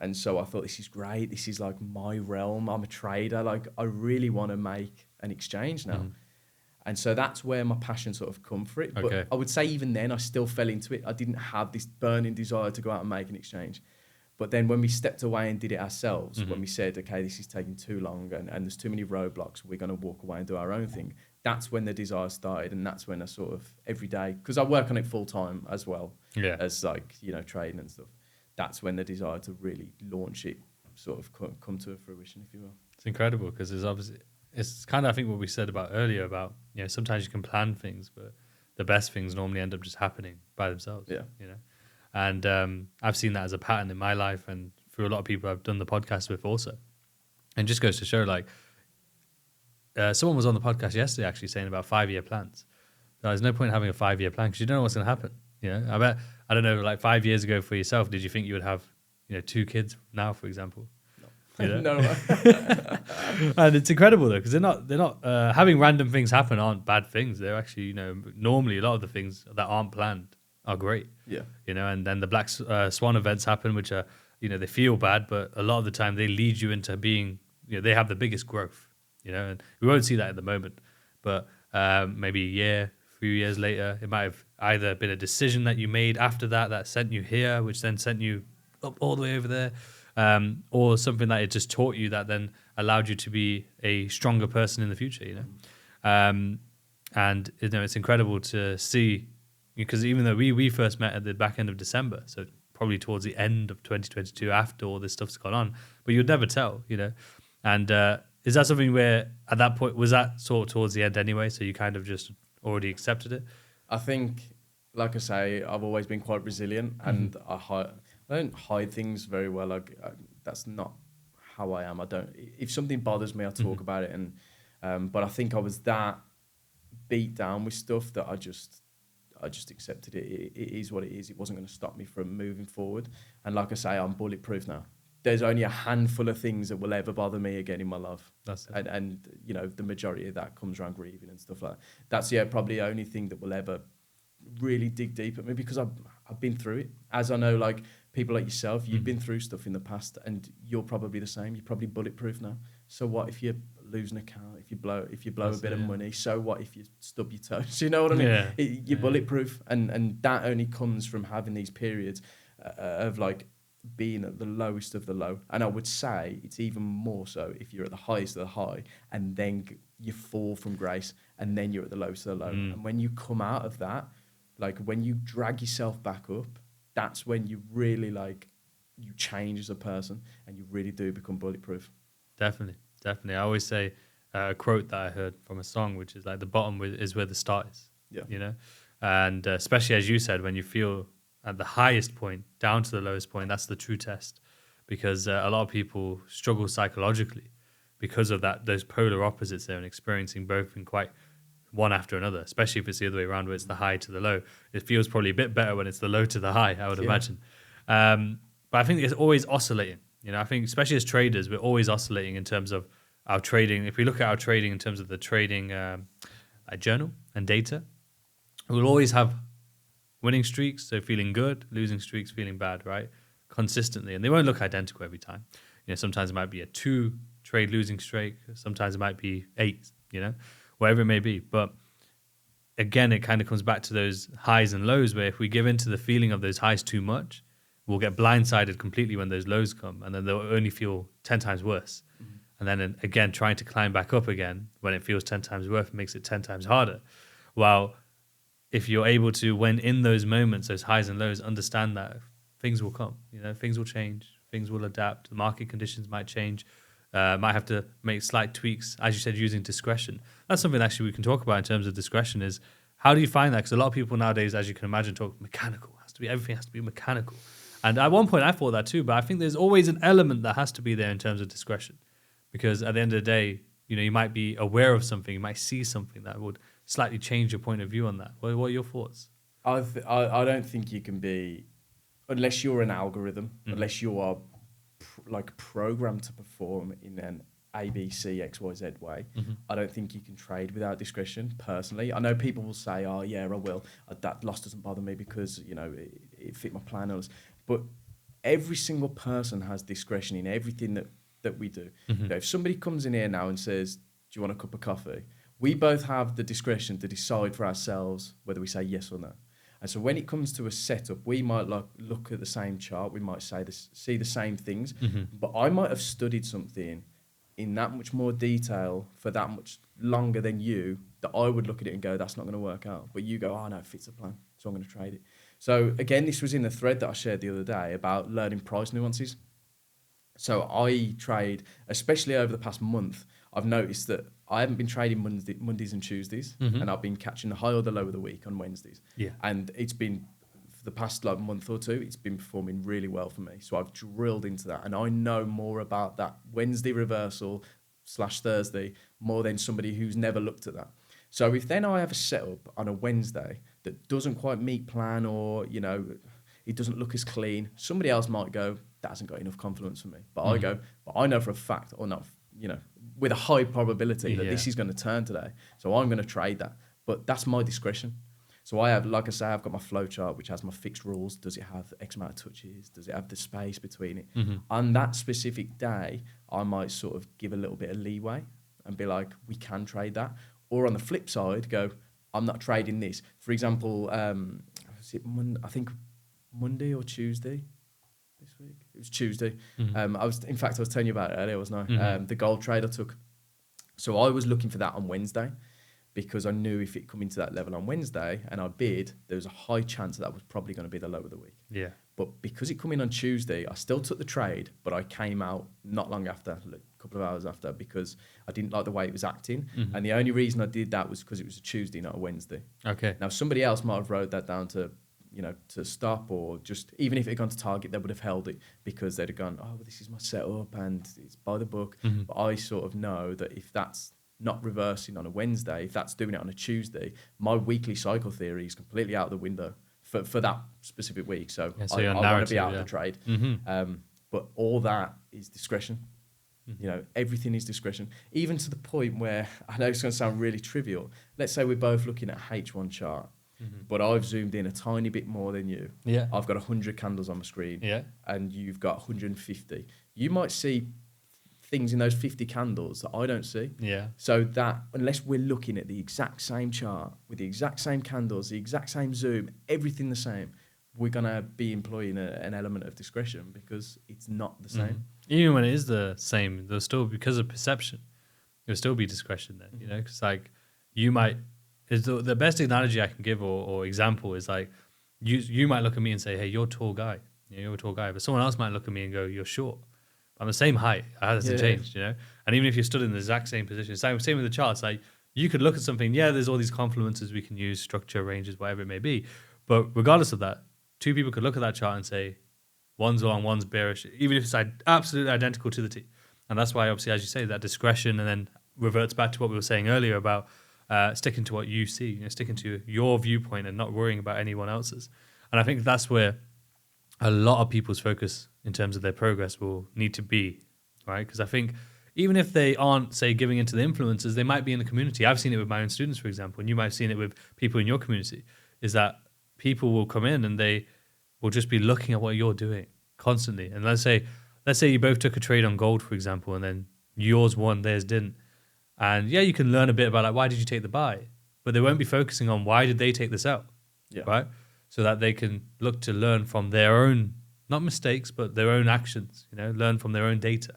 And so I thought, this is great. This is like my realm. I'm a trader. Like, I really want to make an exchange now. And so that's where my passion sort of come for it. But I would say even then, I still fell into it. I didn't have this burning desire to go out and make an exchange. But then when we stepped away and did it ourselves, when we said, okay, this is taking too long and there's too many roadblocks, we're going to walk away and do our own thing. That's when the desire started. And that's when I sort of every day, because I work on it full time as well as like, you know, trading and stuff. That's when the desire to really launch it sort of come to a fruition, if you will. It's incredible because there's obviously, it's kind of, I think, what we said about earlier about, you know, sometimes you can plan things, but the best things normally end up just happening by themselves. Yeah. You know, and I've seen that as a pattern in my life and through a lot of people I've done the podcast with also. And just goes to show, like, someone was on the podcast yesterday actually saying about 5-year plans. There's no point in having a 5-year plan because you don't know what's going to happen. You know, I bet, I don't know, like 5 years ago for yourself, did you think you would have, you know, 2 kids now, for example? You know? No. And it's incredible though, because they're not having random things happen aren't bad things. They're actually, you know, normally a lot of the things that aren't planned are great. Yeah. You know, and then the black swan events happen, which are, you know, they feel bad, but a lot of the time they lead you into being, you know, they have the biggest growth, you know, and we won't see that at the moment, but maybe a year, few years later, it might have either been a decision that you made after that sent you here, which then sent you up all the way over there, or something that it just taught you that then allowed you to be a stronger person in the future, you know. And you know, it's incredible to see, because even though we first met at the back end of December, so probably towards the end of 2022 after all this stuff's gone on, but you'd never tell, you know. And is that something where at that point, was that sort of towards the end anyway, so you kind of just already accepted it? I think, like I say, I've always been quite resilient, and I don't hide things very well. Like that's not how I am. I don't. If something bothers me, I talk about it. And but I think I was that beat down with stuff that I just accepted it. It is what it is. It wasn't going to stop me from moving forward. And like I say, I'm bulletproof now. There's only a handful of things that will ever bother me again in my life. That's it. And you know, the majority of that comes around grieving and stuff like that. That's probably the only thing that will ever really dig deep at me, because I've been through it. As I know, like people like yourself, you've been through stuff in the past, and you're probably the same. You're probably bulletproof now. So what if you lose an account? If you blow a bit of money? So what if you stub your toes? You know what I mean? Yeah. You're bulletproof, and that only comes from having these periods of like being at the lowest of the low. And I would say it's even more so if you're at the highest of the high and then you fall from grace and then you're at the lowest of the low. And when you come out of that, like when you drag yourself back up, that's when you really you change as a person and you really do become bulletproof. Definitely. I always say a quote that I heard from a song, which is like the bottom is where the start is. Yeah. You know, and especially as you said, when you feel at the highest point down to the lowest point, that's the true test, because a lot of people struggle psychologically because of those polar opposites there and experiencing both in quite one after another, especially if it's the other way around where it's the high to the low. It feels probably a bit better when it's the low to the high, I would imagine. But I think it's always oscillating. You know, I think especially as traders, we're always oscillating in terms of our trading. If we look at our trading in terms of the trading journal and data, we'll always have winning streaks, so feeling good, losing streaks, feeling bad, right? Consistently. And they won't look identical every time. You know, sometimes it might be a 2 trade losing streak. Sometimes it might be 8, you know, whatever it may be. But again, it kind of comes back to those highs and lows where if we give into the feeling of those highs too much, we'll get blindsided completely when those lows come, and then they'll only feel 10 times worse. And then again, trying to climb back up again when it feels 10 times worse makes it 10 times harder. While if you're able to, when in those moments, those highs and lows, understand that things will come, you know, things will change, things will adapt, the market conditions might change, might have to make slight tweaks, as you said, using discretion. That's something actually we can talk about in terms of discretion is how do you find that? Because a lot of people nowadays, as you can imagine, talk mechanical, everything has to be mechanical. And at one point I thought that too, but I think there's always an element that has to be there in terms of discretion. Because at the end of the day, you know, you might be aware of something, you might see something that would slightly change your point of view on that. What are your thoughts? I don't think you can be, unless you're an algorithm, unless you are programmed to perform in an A, B, C, X, Y, Z way. I don't think you can trade without discretion, personally. I know people will say, oh, yeah, I will. That loss doesn't bother me because, you know, it fit my plan. But every single person has discretion in everything that we do. You know, if somebody comes in here now and says, do you want a cup of coffee? We both have the discretion to decide for ourselves whether we say yes or no. And so when it comes to a setup, we might look at the same chart, we might see the same things, but I might have studied something in that much more detail for that much longer than you, that I would look at it and go, that's not going to work out. But you go, oh no, it fits the plan, so I'm going to trade it. So again, this was in the thread that I shared the other day about learning price nuances. So I trade, especially over the past month, I've noticed that I haven't been trading Mondays and Tuesdays, and I've been catching the high or the low of the week on Wednesdays. Yeah. And it's been, for the past month or two, it's been performing really well for me. So I've drilled into that, and I know more about that Wednesday reversal / Thursday more than somebody who's never looked at that. So if then I have a setup on a Wednesday that doesn't quite meet plan, or, you know, it doesn't look as clean, somebody else might go, that hasn't got enough confidence for me. But I go, but I know for a fact, or not, you know, with a high probability that this is going to turn today. So I'm going to trade that. But that's my discretion. So I have, like I say, I've got my flow chart, which has my fixed rules. Does it have X amount of touches? Does it have the space between it? On that specific day, I might sort of give a little bit of leeway and be like, we can trade that. Or on the flip side, go, I'm not trading this. For example, I think Monday or Tuesday this week. It was Tuesday. I was telling you about it earlier, wasn't I? The gold trade I took. So I was looking for that on Wednesday, because I knew if it come into that level on Wednesday and I bid, there was a high chance that was probably going to be the low of the week. Yeah. But because it come in on Tuesday, I still took the trade, but I came out not long after, a couple of hours after, because I didn't like the way it was acting. And the only reason I did that was because it was a Tuesday, not a Wednesday. Okay. Now, somebody else might have wrote that down to, you know, to stop, or just, even if it had gone to target, they would have held it because they'd have gone, oh, well, this is my setup and it's by the book. But I sort of know that if that's not reversing on a Wednesday, if that's doing it on a Tuesday, my weekly cycle theory is completely out of the window for that specific week. So, I want to be out of the trade. But all that is discretion. You know, everything is discretion, even to the point where, I know it's going to sound really trivial. Let's say we're both looking at a H1 chart, but I've zoomed in a tiny bit more than you. Yeah. I've got 100 candles on my screen, and you've got 150. You might see things in those 50 candles that I don't see. Yeah. So that, unless we're looking at the exact same chart with the exact same candles, the exact same zoom, everything the same, we're going to be employing an element of discretion because it's not the same. Even when it is the same, there'll still, because of perception, there'll still be discretion there, you know, because like you might, is the best analogy I can give or example is like, you might look at me and say, hey, you're a tall guy, you're a tall guy, but someone else might look at me and go, you're short. I'm the same height. It hasn't changed, you know? And even if you're stood in the exact same position, same with the charts, like you could look at something, there's all these confluences we can use, structure, ranges, whatever it may be. But regardless of that, two people could look at that chart and say, one's long, one's bearish, even if it's absolutely identical to the T. And that's why, obviously, as you say, that discretion and then reverts back to what we were saying earlier about sticking to what you see, you know, sticking to your viewpoint and not worrying about anyone else's. And I think that's where a lot of people's focus in terms of their progress will need to be, right? Because I think even if they aren't, say, giving into the influences, they might be in the community. I've seen it with my own students, for example, and you might have seen it with people in your community, is that people will come in and they will just be looking at what you're doing constantly. And let's say you both took a trade on gold, for example, and then yours won, theirs didn't. And you can learn a bit about like, why did you take the buy? But they won't be focusing on why did they take this out, right? So that they can look to learn from their own, not mistakes, but their own actions, you know, learn from their own data.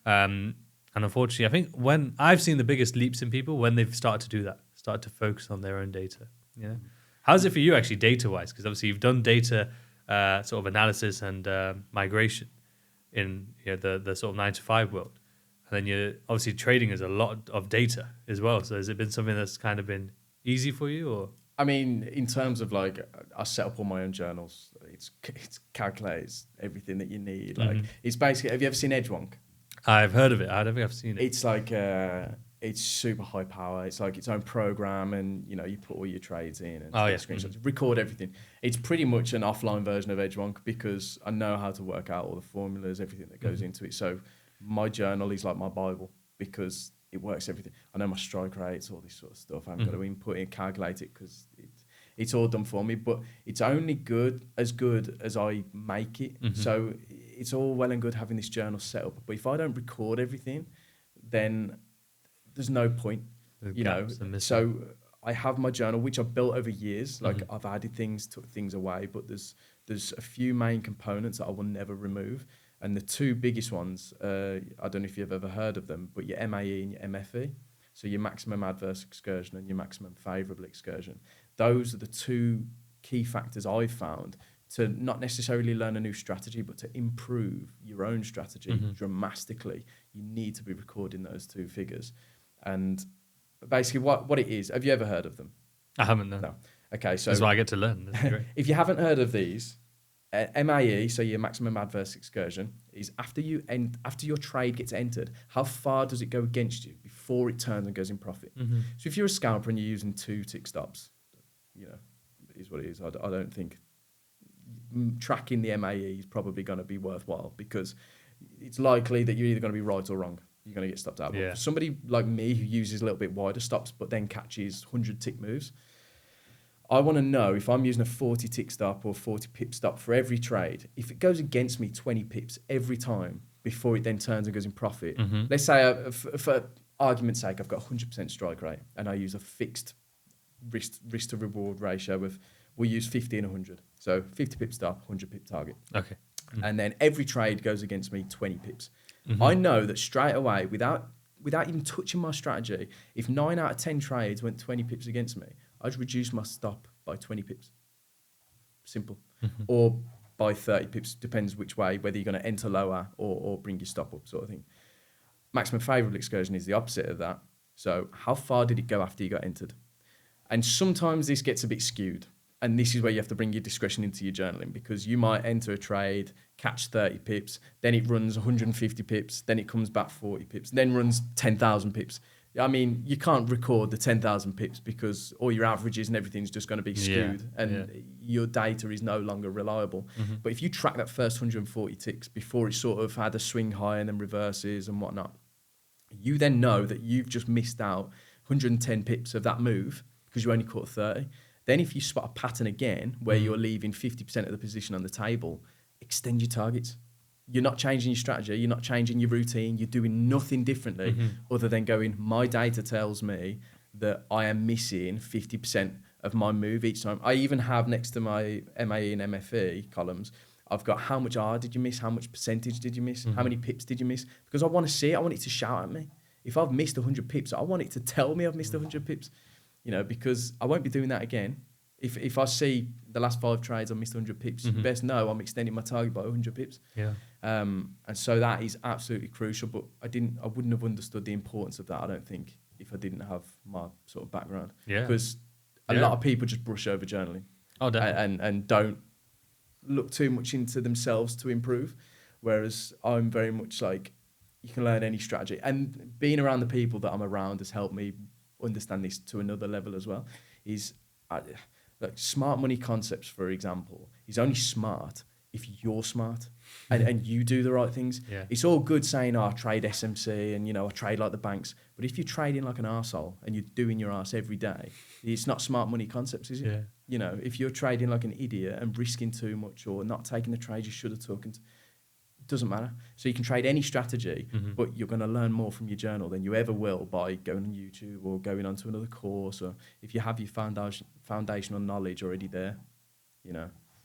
And unfortunately, I think when I've seen the biggest leaps in people when they've started to do that, start to focus on their own data. Yeah. How's it for you actually data-wise? Because obviously you've done data sort of analysis and migration in the sort of 9-to-5 world. And then you're obviously trading is a lot of data as well. So has it been something that's kind of been easy for you, or? I mean, in terms of like, I set up all my own journals. It's calculates everything that you need. Like it's basically, have you ever seen Edgewonk? I've heard of it. I don't think I've seen it. It's like, it's super high power. It's like its own program, and you know, you put all your trades in and screenshots, record everything. It's pretty much an offline version of Edgewonk because I know how to work out all the formulas, everything that goes into it. So my journal is like my Bible because it works everything. I know my strike rates, all this sort of stuff. I haven't got to input it and calculate it because it's all done for me. But it's only good as I make it. So it's all well and good having this journal set up. But if I don't record everything, then there's no point, you know. So I have my journal, which I've built over years. Like I've added things, took things away, but there's a few main components that I will never remove. And the two biggest ones, I don't know if you've ever heard of them, but your MAE and your MFE, so your maximum adverse excursion and your maximum favourable excursion. Those are the two key factors I've found to not necessarily learn a new strategy, but to improve your own strategy dramatically. You need to be recording those two figures. And basically what it is, have you ever heard of them? I haven't, no. Okay, so that's why I get to learn. That's great. If you haven't heard of these, MAE, so your maximum adverse excursion, is after your trade gets entered, how far does it go against you before it turns and goes in profit? So if you're a scalper and you're using 2 tick stops, you know, it is what it is. I don't think tracking the MAE is probably going to be worthwhile because it's likely that you're either going to be right or wrong. You're going to get stopped out. But for somebody like me who uses a little bit wider stops but then catches 100 tick moves, I want to know if I'm using a 40 tick stop or 40 pip stop for every trade, if it goes against me 20 pips every time before it then turns and goes in profit. Let's say, for argument's sake, I've got 100% strike rate and I use a fixed risk to reward ratio of, we'll use 50 and 100. So 50 pip stop, 100 pip target. Okay. And then every trade goes against me 20 pips. I know that straight away, without even touching my strategy, if 9 out of 10 trades went 20 pips against me, I'd reduce my stop by 20 pips. Simple. Or by 30 pips, depends which way, whether you're going to enter lower or bring your stop up, sort of thing. Maximum favourable excursion is the opposite of that. So how far did it go after you got entered? And sometimes this gets a bit skewed. And this is where you have to bring your discretion into your journaling, because you might enter a trade, catch 30 pips, then it runs 150 pips, then it comes back 40 pips, then runs 10,000 pips. I mean, you can't record the 10,000 pips because all your averages and everything's just going to be skewed and your data is no longer reliable. But if you track that first 140 ticks before it sort of had a swing high and then reverses and whatnot, you then know that you've just missed out 110 pips of that move because you only caught 30. Then if you spot a pattern again where you're leaving 50% of the position on the table, extend your targets. You're not changing your strategy. You're not changing your routine. You're doing nothing differently other than going, my data tells me that I am missing 50% of my move each time. I even have next to my MAE and MFE columns, I've got how much R did you miss, how much percentage did you miss, how many pips did you miss? Because I want to see it, I want it to shout at me. If I've missed 100 pips, I want it to tell me I've missed 100 pips, because I won't be doing that again. If I see the last 5 trades I missed 100 pips, you best know I'm extending my target by 100 pips. Yeah. And so that is absolutely crucial, but I wouldn't have understood the importance of that, I don't think, if I didn't have my sort of background. Yeah. Because a lot of people just brush over journaling. Oh, definitely. And don't look too much into themselves to improve. Whereas I'm very much like, you can learn any strategy. And being around the people that I'm around has helped me understand this to another level as well. Like smart money concepts, for example, is only smart if you're smart and you do the right things. Yeah. It's all good saying, I trade SMC and, I trade like the banks. But if you're trading like an arsehole and you're doing your arse every day, it's not smart money concepts, is it? Yeah. If you're trading like an idiot and risking too much or not taking the trades you should have taken, it doesn't matter. So you can trade any strategy, but you're going to learn more from your journal than you ever will by going on YouTube or going onto another course, or if you have your foundational knowledge already there,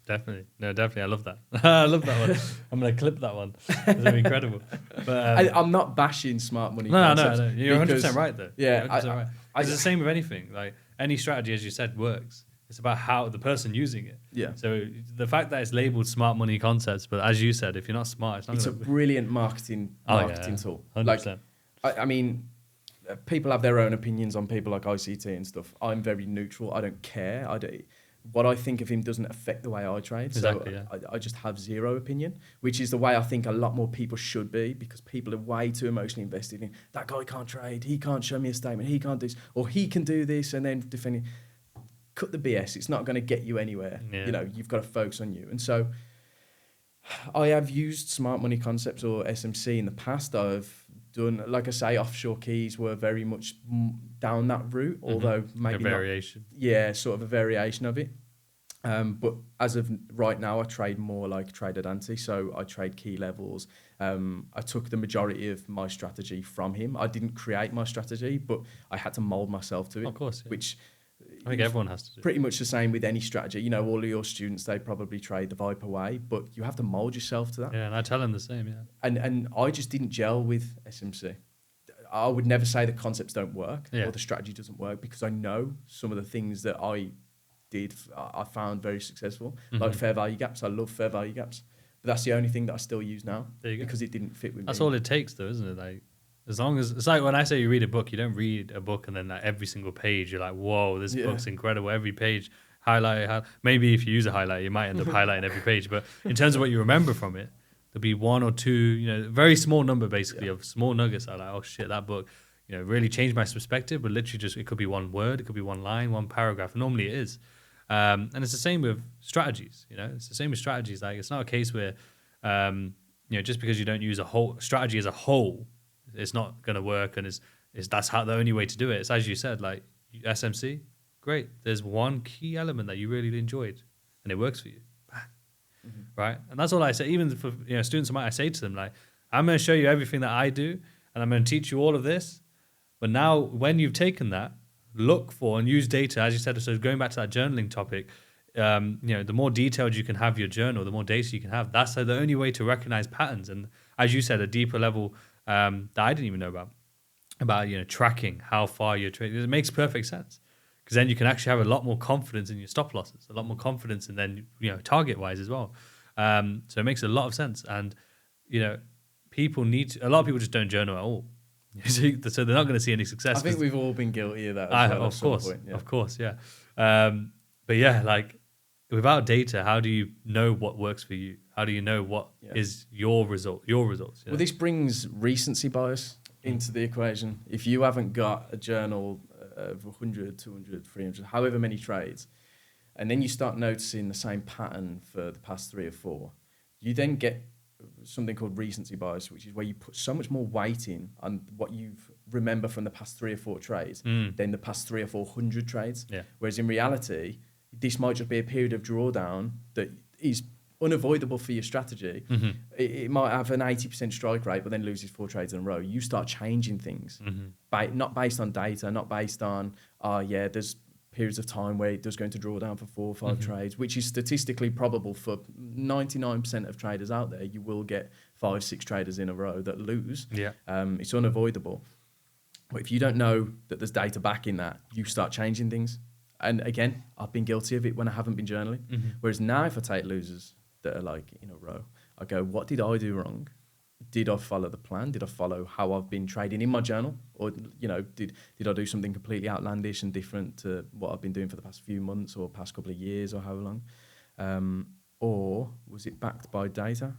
Definitely. No, definitely. I love that. I love that one. I'm going to clip that one. It's going to be incredible. But I'm not bashing smart money. No. You're 100% right, though. Yeah. You're 100% right. It's the same with anything. Like any strategy, as you said, works. It's about how the person using it. Yeah. So the fact that it's labeled smart money concepts, but as you said, if you're not smart, it's a brilliant marketing tool. 100%. I mean, people have their own opinions on people like ICT and stuff. I'm very neutral. I don't care. What I think of him doesn't affect the way I trade. Exactly, so I just have zero opinion, which is the way I think a lot more people should be, because people are way too emotionally invested in, that guy can't trade, he can't show me a statement, he can't do this, or he can do this, and then defending. Cut the BS. It's not going to get you anywhere. Yeah. You've got to focus on you. And so I have used smart money concepts or SMC in the past. I've done, like I say, offshore keys were very much down that route, although maybe a variation. Sort of a variation of it. But as of right now, I trade more like Tradedante. So I trade key levels. I took the majority of my strategy from him. I didn't create my strategy, but I had to mold myself to it. Of course. Yeah. Which I think everyone has to do. Pretty much the same with any strategy. All of your students, they probably trade the Viper way, but you have to mold yourself to that. Yeah, and I tell them the same, yeah. And I just didn't gel with SMC. I would never say the concepts don't work or the strategy doesn't work, because I know some of the things that I did, I found very successful. Like fair value gaps. I love fair value gaps. But that's the only thing that I still use now, because it didn't fit with me. That's all it takes, though, isn't it? Like, as long as it's like when I say you read a book, you don't read a book and then like every single page you're like, whoa, this book's incredible. Every page highlight. Maybe if you use a highlighter, you might end up highlighting every page. But in terms of what you remember from it, there'll be one or two, very small number basically of small nuggets that are like, oh shit, that book, really changed my perspective. But literally just, it could be one word, it could be one line, one paragraph. Normally it is. And it's the same with strategies. It's the same with strategies. Like, it's not a case where, just because you don't use a whole strategy as a whole, it's not going to work, and that's the only way to do it. It's as you said, like SMC, great. There's one key element that you really enjoyed, and it works for you, right? And that's all I say. Even for students of mine, I say to them, like, I'm going to show you everything that I do, and I'm going to teach you all of this. But now, when you've taken that, look for and use data, as you said. So going back to that journaling topic, the more detailed you can have your journal, the more data you can have. That's the only way to recognize patterns. And as you said, a deeper level that I didn't even know about tracking how far you're trading. It makes perfect sense, because then you can actually have a lot more confidence in your stop losses, a lot more confidence, and then target wise as well. So it makes a lot of sense. And people a lot of people just don't journal at all. So they're not going to see any success. I think we've all been guilty of that. Of course, yeah. But yeah, like, without data, how do you know what works for you? How do you know what is your results? Well, this brings recency bias into the equation. If you haven't got a journal of 100, 200, 300, however many trades, and then you start noticing the same pattern for the past 3 or 4, you then get something called recency bias, which is where you put so much more weighting on what you remember from the past 3 or 4 trades than the past 300 or 400 trades. Yeah. Whereas in reality, this might just be a period of drawdown that is unavoidable for your strategy. It might have an 80% strike rate, but then loses 4 trades in a row. You start changing things, not based on data, not based on, there's periods of time where it does go into drawdown for 4 or 5 trades, which is statistically probable for 99% of traders out there. You will get 5, 6 traders in a row that lose. Yeah. It's unavoidable. But if you don't know that there's data backing that, you start changing things. And again, I've been guilty of it when I haven't been journaling. Whereas now if I take losers that are like in a row, I go, what did I do wrong? Did I follow the plan? Did I follow how I've been trading in my journal? Or, you know, did I do something completely outlandish and different to what I've been doing for the past few months or past couple of years or however long? Or was it backed by data?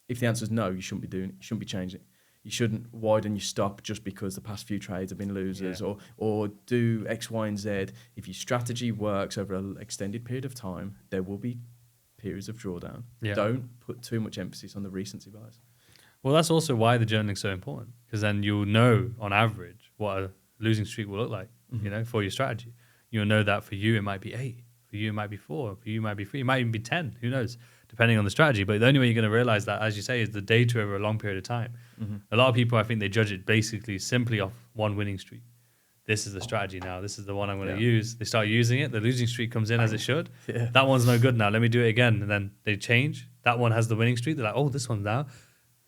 If the answer is no, you shouldn't be doing it. You shouldn't be changing it. You shouldn't widen your stop just because the past few trades have been losers, or do X, Y, and Z. If your strategy works over an extended period of time, there will be periods of drawdown. Yeah. Don't put too much emphasis on the recency bias. Well, that's also why the journaling is so important, because then you'll know on average what a losing streak will look like, you know, for your strategy. You'll know that for you it might be 8, for you it might be 4, for you it might be 3, it might even be 10, who knows, depending on the strategy. But the only way you're going to realize that, as you say, is the data over a long period of time. A lot of people, I think, they judge it basically simply off one winning streak. This is the strategy now. This is the one I'm going to use. They start using it. The losing streak comes in as it should. That one's no good now. Let me do it again. And then they change. That one has the winning streak. They're like, oh, this one's now.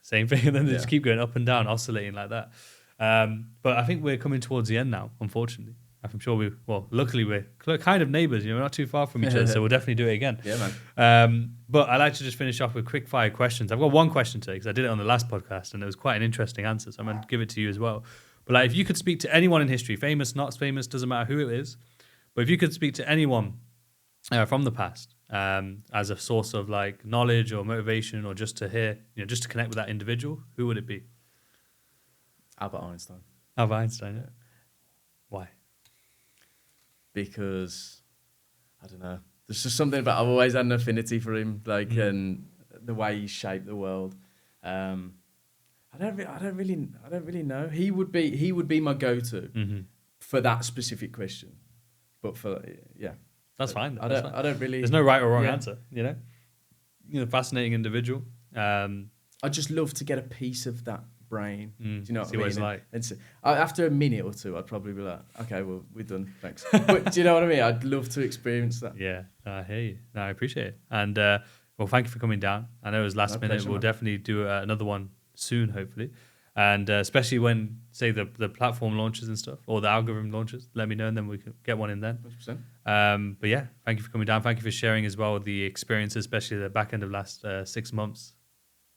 Same thing. And then they just keep going up and down, oscillating like that. But I think we're coming towards the end now, unfortunately. I'm sure luckily we're kind of neighbours, you know, we're not too far from each other, so we'll definitely do it again. Yeah, man. But I'd like to just finish off with quick fire questions. I've got one question today because I did it on the last podcast and it was quite an interesting answer, so I'm going to give it to you as well. But like, if you could speak to anyone in history, famous, not famous, doesn't matter who it is, but if you could speak to anyone from the past as a source of like knowledge or motivation, or just to hear, you know, just to connect with that individual, who would it be? Albert Einstein. Albert Einstein, yeah. Why? Because I don't know. There's just something about, I've always had an affinity for him, like, and the way he shaped the world. I don't really know. He would be my go-to for that specific question. But that's fine. I don't really. There's no right or wrong answer. You know, fascinating individual. I just love to get a piece of that brain. Do you know what I mean? What it's like. And so, after a minute or two, I'd probably be like, okay, well, we're done, thanks. But do you know what I mean? I'd love to experience that. Yeah, I hear you. No, I appreciate it. And well, thank you for coming down. I know it was last minute. We'll definitely do another one soon, hopefully. And especially when, say, the platform launches and stuff, or the algorithm launches, let me know, and then we can get one in then. 100%. But yeah, thank you for coming down. Thank you for sharing as well the experiences, especially the back end of the last 6 months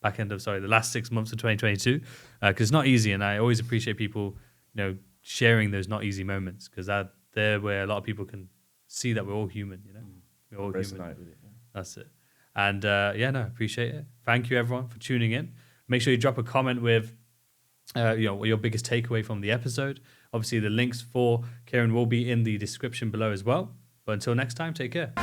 of 2022, because it's not easy, and I always appreciate people, you know, sharing those not easy moments, because they're where a lot of people can see that we're all human, you know. We're all human. With it, yeah. That's it. And appreciate it. Thank you everyone for tuning in. Make sure you drop a comment with your biggest takeaway from the episode. Obviously the links for Kieran will be in the description below as well. But until next time, take care.